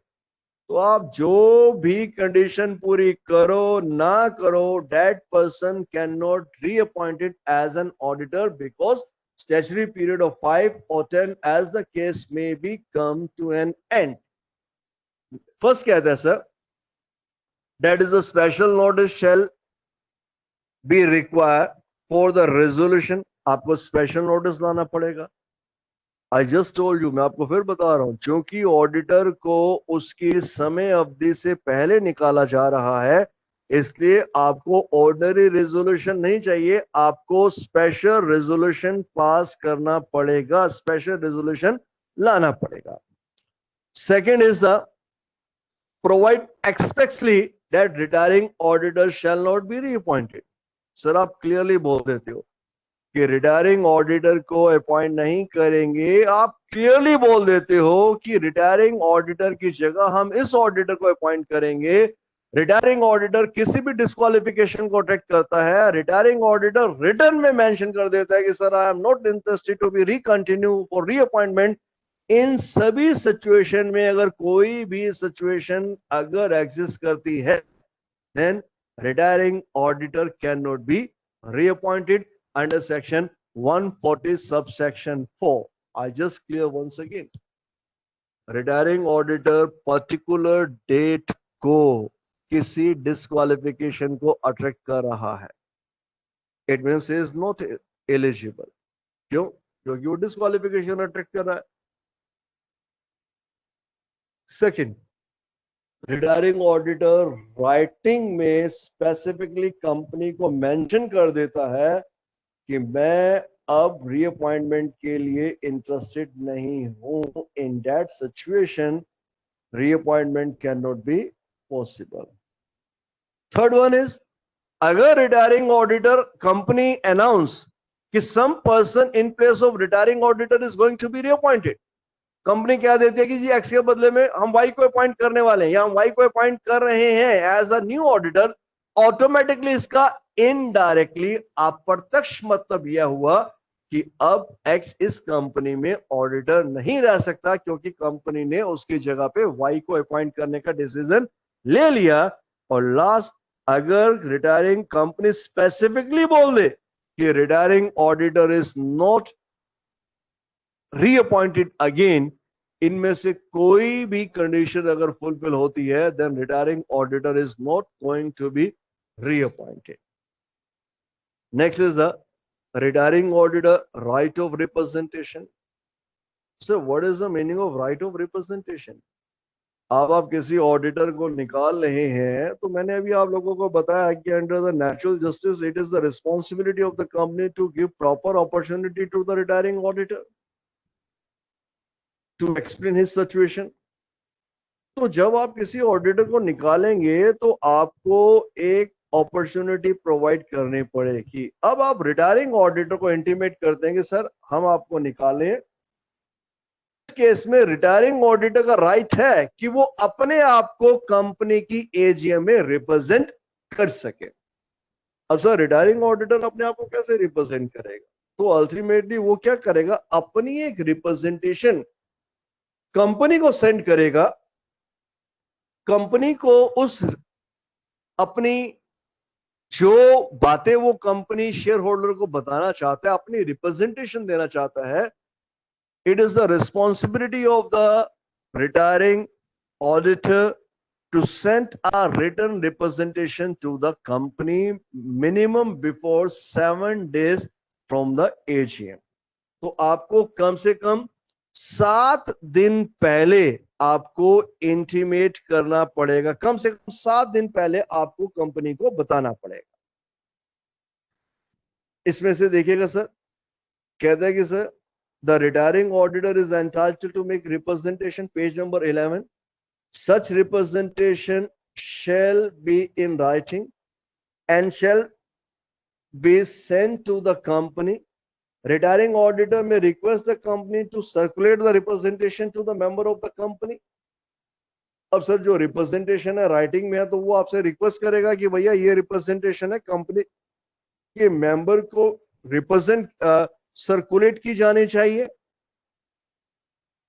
तो आप जो भी कंडीशन पूरी करो ना करो, that person can not reappointed as an auditor because statutory period of 5 or 10 as the case may be come to an end. First कहता है sir, that is a special notice shall be required for the resolution. आपको special notice लाना पड़ेगा. I just told you, मैं आपको फिर बता रहा हूं, क्योंकि ऑडिटर को उसकी समय अवधि से पहले निकाला जा रहा है, इसलिए आपको ऑर्डिनरी रेजोल्यूशन नहीं चाहिए, आपको स्पेशल रेजोल्यूशन पास करना पड़ेगा, स्पेशल रेजोल्यूशन लाना पड़ेगा. Second is the provide expressly that retiring auditor shall not be reappointed. Sir आप क्लियरली बोल देते हो कि रिटायरिंग ऑडिटर को अपॉइंट नहीं करेंगे, आप क्लियरली बोल देते हो कि रिटायरिंग ऑडिटर की जगह हम इस ऑडिटर को अपॉइंट करेंगे. रिटायरिंग ऑडिटर किसी भी डिस्क्वालिफिकेशन को अट्रैक्ट करता है. रिटायरिंग ऑडिटर रिटर्न में मेंशन कर देता है कि sir I am not interested to be recontinue for reappointment. इन सभी सिचुएशन में अगर कोई भी सिचुएशन अगर एग्जिस्ट करती है, then retiring auditor can not be reappointed under section 140 subsection 4. I just clear once again. Retiring auditor particular date को किसी डिस्क्वालिफिकेशन को अट्रैक्ट कर रहा है, it means is not eligible. क्यों? क्योंकि वो डिस्क्वालिफिकेशन अट्रैक्ट कर रहा है. सेकंड, रिटायरिंग ऑडिटर राइटिंग में स्पेसिफिकली कंपनी को मेंशन कर देता है कि मैं अब रीअपॉइंटमेंट के लिए इंटरेस्टेड नहीं हूं. इन that situation reappointment can not B possible. Third one is, अगर रिटायरिंग ऑडिटर कंपनी अनाउंस कि some person in place of retiring auditor is going to be reappointed, company क्या देती है कि जी एक्स के बदले में हम वाई को अपॉइंट करने वाले हैं या हम वाई को अपॉइंट कर रहे हैं as a new auditor, automatically इसका इनडायरेक्टली अप्रत्यक्ष मतलब यह हुआ कि अब एक्स इस कंपनी में ऑडिटर नहीं रह सकता, क्योंकि कंपनी ने उसकी जगह पे वाई को अपॉइंट करने का डिसीजन ले लिया. और लास्ट, अगर रिटायरिंग कंपनी स्पेसिफिकली बोल दे कि retiring auditor is not reappointed again, इनमें से कोई भी कंडीशन अगर फुलफिल होती है, then retiring auditor is not going to be reappointed. Next is the retiring auditor right of representation. So what is the meaning of right of representation? अब आप किसी ऑडिटर को निकाल रहे हैं, तो मैंने अभी आप लोगों को बताया कि under the natural justice it is the responsibility of the company to give proper opportunity to the retiring auditor to explain his situation. तो जब आप किसी ऑडिटर को निकालेंगे तो आपको एक अपॉर्चुनिटी प्रोवाइड करनी पड़ेगी. अब आप रिटायरिंग ऑडिटर को इंटीमेट करते हैं कि सर हम आपको निकालें. इस केस में रिटायरिंग ऑडिटर का राइट है कि वो अपने आप को कंपनी की एजीएम में रिप्रेजेंट कर सके. अब सर रिटायरिंग ऑडिटर अपने आप को कैसे रिप्रेजेंट करेगा? तो अल्टीमेटली वो क्या करेगा, अपनी एक रिप्रेजेंटेशन कंपनी को सेंड करेगा. कंपनी को उस अपनी जो बातें वो कंपनी शेयर होल्डर को बताना चाहता है, अपनी रिप्रेजेंटेशन देना चाहता है, it is the responsibility of the retiring auditor to send a written representation to the company minimum before 7 days from the AGM. तो आपको कम से कम 7 दिन पहले आपको इंटीमेट करना पड़ेगा, कम से कम 7 दिन पहले आपको कंपनी को बताना पड़ेगा। इसमें से देखिएगा सर, कहता है कि sir the retiring auditor is entitled to make representation, page number 11, such representation shall be in writing and shall be sent to the company. Retiring auditor may request the company to circulate the representation to the member of the company. अब sir जो representation है writing में है तो वो आपसे request करेगा कि भैया ये रिप्रेजेंटेशन है कंपनी के मेंबर को रिप्रेजेंट सर्कुलेट की जानी चाहिए।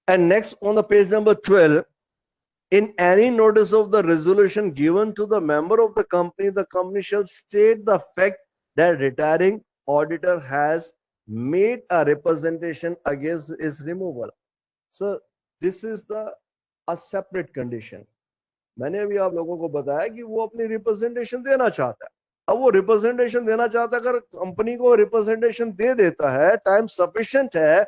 And next on the page number 12, in any notice of the resolution given to the member of the company shall state the fact that retiring auditor has made a representation against his removal. So this is a separate condition. मैंने अभी आप लोगों को बताया कि वो अपनी representation देना चाहता है। अब वो रिप्रेजेंटेशन देना चाहता है, अगर कंपनी को रिप्रेजेंटेशन दे देता है, टाइम सफिशिएंट है,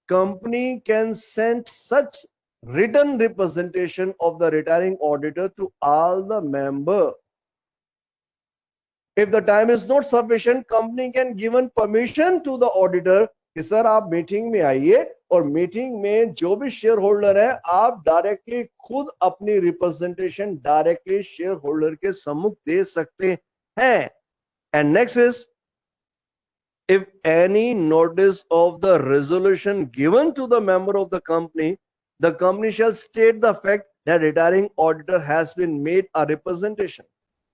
company can send such written representation of the retiring auditor to all the member. If the time is not sufficient, company can given permission to the auditor कि sir आप meeting में आइए और meeting में जो भी share holder है आप डायरेक्टली खुद अपनी रिप्रेजेंटेशन डायरेक्टली शेयर होल्डर के सम्मुख दे सकते हैं। And next is, if any notice of the resolution given to the member of the company shall state the fact that retiring auditor has been made a representation.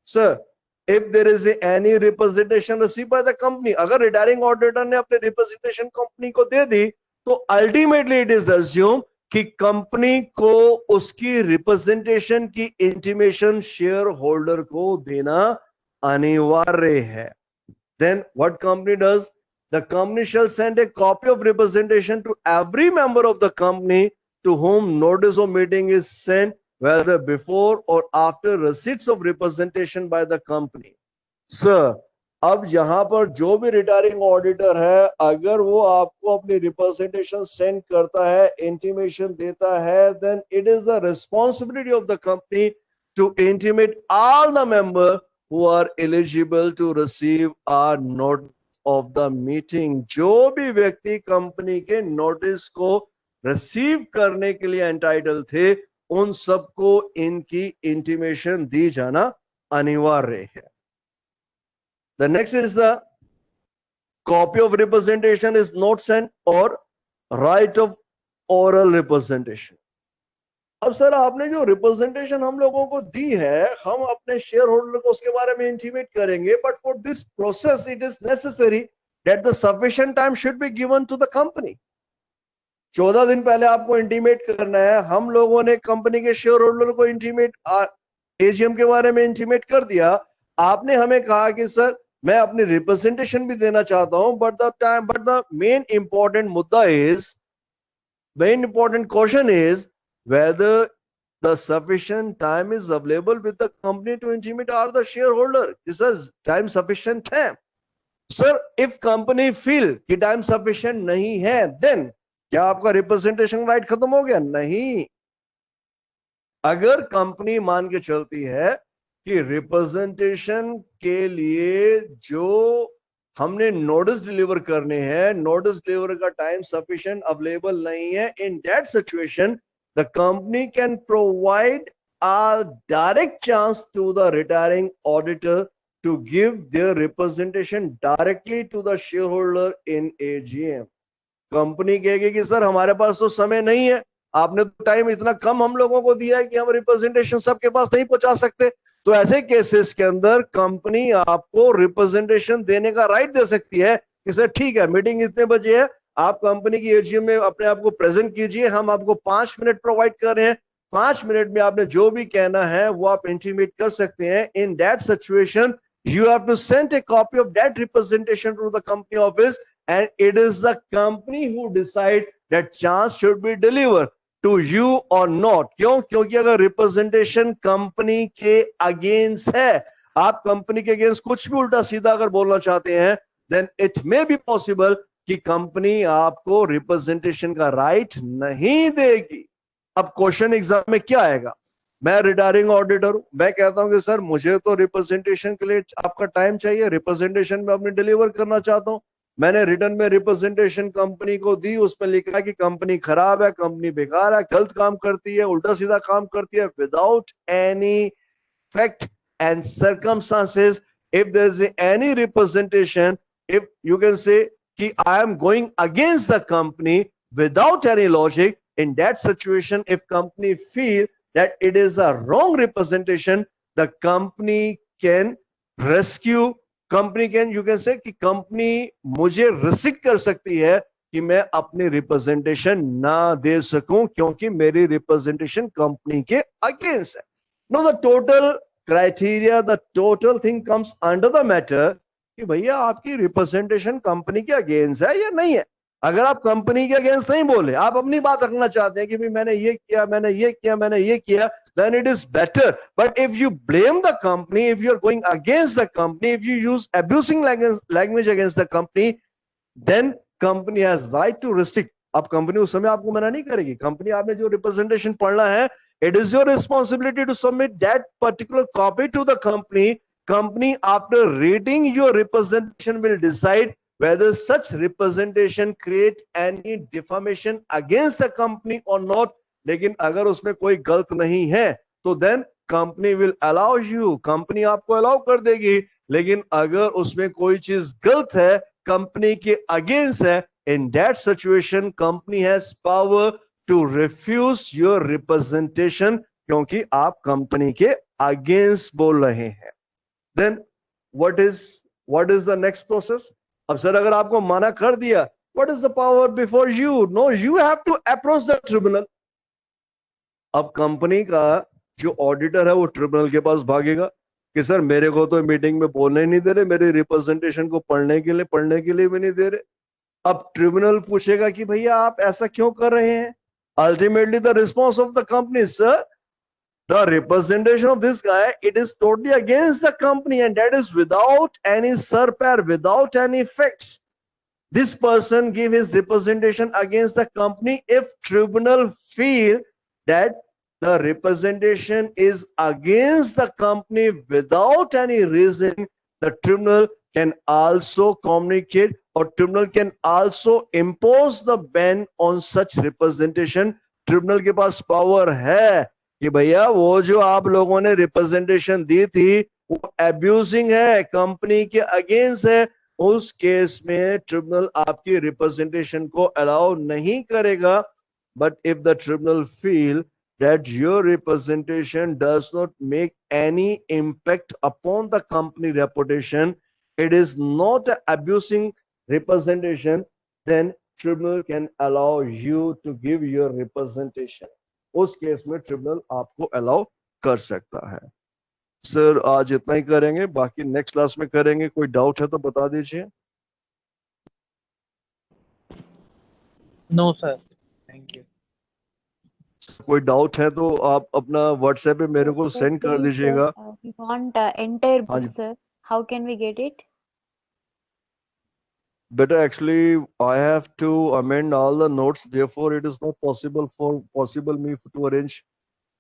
Sir, if there is any representation received by the company, अगर retiring auditor ने अपने representation company को दे दी, तो ultimately it is assumed कि company को उसकी representation की intimation shareholder को देना अनिवार्य है। Then what company does? The company shall send a copy of representation to every member of the company to whom notice of meeting is sent, whether before or after receipts of representation by the company. Sir, अब यहां पर जो भी retiring auditor है, अगर वो आपको अपनी रिप्रेजेंटेशन सेंड करता है, इंटीमेशन देता है, then it is the responsibility of the company to intimate all the members who are eligible to receive a notice of the meeting. जो भी व्यक्ति कंपनी के नोटिस को रिसीव करने के लिए एंटाइटल थे, उन सबको इनकी इंटीमेशन दी जाना अनिवार्य है। The next is the copy of representation is not sent or right of oral representation. अब सर आपने जो रिप्रेजेंटेशन हम लोगों को दी है, हम अपने शेयर होल्डर को उसके बारे में इंटीमेट करेंगे, but for this process it is necessary that the sufficient time should be given to the company. 14 दिन पहले आपको इंटीमेट करना है। हम लोगों ने कंपनी के शेयर होल्डर को इंटीमेट एजीएम के बारे में इंटीमेट कर दिया। आपने हमें कहा कि सर मैं अपनी रिप्रेजेंटेशन भी देना चाहता हूं, बट द मेन इंपॉर्टेंट मुद्दा is, main important question is whether the sufficient time is available with the company to intimate all the shareholder. This is time sufficient है। Sir, if company feel कि time sufficient नहीं है, then क्या आपका representation right खत्म हो गया? नहीं। अगर कंपनी मान के चलती है कि रिप्रेजेंटेशन के लिए जो हमने नोटिस डिलीवर करने हैं, नोटिस डिलीवर का टाइम सफिशिएंट अवेलेबल नहीं है, in that situation the company can provide a direct chance to the retiring auditor to give their representation directly to the shareholder in AGM. Company कहेगी कि sir हमारे पास तो समय नहीं है, आपने तो टाइम इतना कम हम लोगों को दिया है कि हम रिप्रेजेंटेशन सबके पास नहीं पहुंचा सकते। तो ऐसे केसेस के अंदर कंपनी आपको रिप्रेजेंटेशन देने का राइट दे सकती है कि सर ठीक है, मीटिंग इतने बजे है, आप कंपनी की एजीएम में अपने आप को प्रेजेंट कीजिए, हम आपको 5 मिनट प्रोवाइड कर रहे हैं, 5 मिनट में आपने जो भी कहना है वो आप इंटीमेट कर सकते हैं। इन that situation you have to send a copy of that representation to the company office, and it is the company who decide that chance should be delivered to you or not. क्यों? क्योंकि अगर representation company के against है, आप company के against कुछ भी उल्टा सीधा अगर बोलना चाहते हैं, then it may be possible कि कंपनी आपको रिप्रेजेंटेशन का राइट नहीं देगी। अब क्वेश्चन एग्जाम में क्या आएगा? मैं रिटायरिंग ऑडिटर हूं, मैं कहता हूं कि सर मुझे तो रिप्रेजेंटेशन के लिए आपका टाइम चाहिए, रिप्रेजेंटेशन में अपनी डिलीवर करना चाहता हूं। मैंने रिटर्न में रिप्रेजेंटेशन कंपनी को दी, उसमें लिखा है कि कंपनी खराब है, कंपनी बेकार है, गलत काम करती है, उल्टा सीधा काम करती है, without any fact and circumstances. If there is any representation, if you can say ki I am going against the company without any logic, in that situation if company feel that it is a wrong representation, the company can rescue, company can, you can say कि company मुझे restrict कर सकती है कि मैं अपनी representation ना दे सकूं क्योंकि मेरी representation company के against है. No, the total criteria, the total thing comes under the matter कि भैया आपकी रिप्रेजेंटेशन कंपनी के अगेंस्ट है या नहीं है. अगर आप कंपनी के अगेंस्ट नहीं बोले, आप अपनी बात रखना चाहते हैं कि भाई मैंने ये किया, मैंने ये किया, मैंने ये किया, then it is better. But if you blame the company, if you are going against the company, if you use abusing language against the company, then company has right to restrict. अब company उस समय आपको मना नहीं करेगी. Company आपने जो representation पढ़ना है, it is your responsibility to submit that particular copy to the company. Company, after reading your representation, will decide whether such representation create any defamation against the company or not. लेकिन अगर उसमें कोई गलत नहीं है तो then company will allow you, company आपको allow कर देगी. लेकिन अगर उसमें कोई चीज गलत है, कंपनी के अगेंस्ट है, in that situation company has power to refuse your representation क्योंकि आप कंपनी के अगेंस्ट बोल रहे हैं. Then what is the next process? अब सर अगर आपको मना कर दिया, what is the power before you? No, you have to approach the tribunal. अब कंपनी का जो ऑडिटर है वो ट्रिब्यूनल के पास भागेगा कि सर मेरे को तो मीटिंग में बोलने ही नहीं दे रहे, मेरे रिप्रेजेंटेशन को पढ़ने के लिए भी नहीं दे रहे. अब ट्रिब्यूनल पूछेगा कि भैया आप ऐसा क्यों कर रहे हैं? Ultimately the response of the company is, sir, the representation of this guy, it is totally against the company and that is without any surpair, without any facts. This person give his representation against the company. If tribunal feel that the representation is against the company without any reason, the tribunal can also communicate or tribunal can also impose the ban on such representation. Tribunal के पास power है कि भैया वो जो आप लोगों ने representation दी थी वो एब्यूजिंग है, कंपनी के अगेंस्ट है. उस केस में ट्रिब्यूनल आपकी रिप्रेजेंटेशन को अलाउ नहीं करेगा. But if the tribunal feel that your representation does not make any impact upon the company reputation, it is not abusing representation, then tribunal can allow you to give your representation. उस case में tribunal आपको allow कर सकता है. Sir आज इतना ही करेंगे, बाकी नेक्स्ट क्लास में करेंगे. कोई डाउट है तो बता दीजिए. No, sir. Thank you. कोई डाउट है तो आप अपना व्हाट्सएप पे मेरे को सेंड कर दीजिएगा. We want entire हाँ book, ji. sir. How can we get it? Better actually, I have to amend all the notes. Therefore, it is not possible me to arrange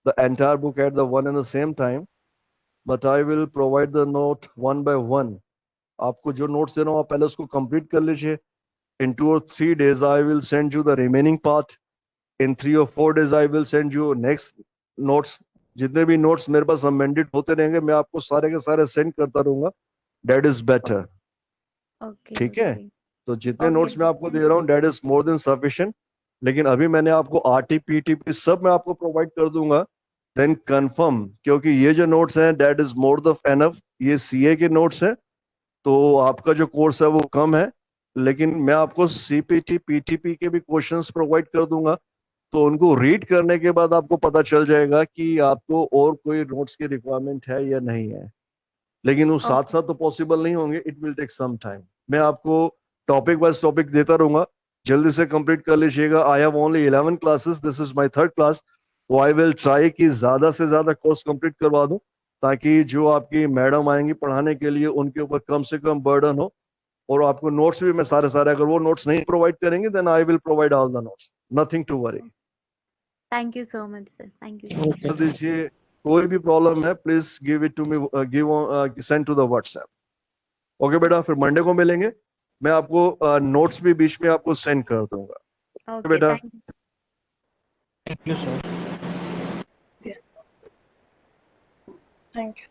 the entire book at the one and the same time. But I will provide the note one by one. आपको जो notes दे रहा हूँ आप पहले उसको complete कर लीजिए. In 2 or 3 days, I will send you the remaining part. In 3 or 4 days, I will send you next notes. जितने भी notes मेरे पास amended होते रहेंगे, मैं आपको सारे के सारे send करता रहूंगा. That is better. Okay. ठीक है? okay. तो जितने Okay, नोट्स मैं आपको दे रहा हूँ that is more than sufficient. लेकिन अभी मैंने आपको RT, PTP सब मैं आपको प्रोवाइड कर दूंगा. Then confirm, क्योंकि ये जो नोट्स हैं that is more than enough. ये CA के नोट्स हैं, तो आपका जो कोर्स है वो कम है, लेकिन मैं आपको CPT, PTP के भी क्वेश्चंस प्रोवाइड कर दूंगा. तो उनको रीड करने के बाद आपको पता चल जाएगा कि आपको और कोई नोट्स की रिक्वायरमेंट है या नहीं है. लेकिन वो साथ साथ तो पॉसिबल नहीं होंगे. It will take some time. मैं आपको टॉपिक वाइज टॉपिक देता रहूंगा, जल्दी से कंप्लीट कर लीजिएगा. I have only 11 classes, this is my third class. तो आई विल ट्राई कि ज्यादा से ज्यादा कोर्स कंप्लीट करवा दूं ताकि जो आपकी मैडम आएंगी पढ़ाने के लिए उनके ऊपर कम से कम बर्डन हो. और आपको नोट्स भी मैं सारे अगर वो नोट्स नहीं प्रोवाइड करेंगे then I will provide all the notes. Nothing to worry. Thank you so much, sir. Thank you. Okay. कर दीजिए, कोई भी प्रॉब्लम है please give it to me, send to the WhatsApp. Okay बेटा, फिर Monday को मिलेंगे। मैं आपको नोट्स भी बीच में आपको सेंड कर दूंगा। Okay, बेटा। thank you. Thank you, sir. Thank you.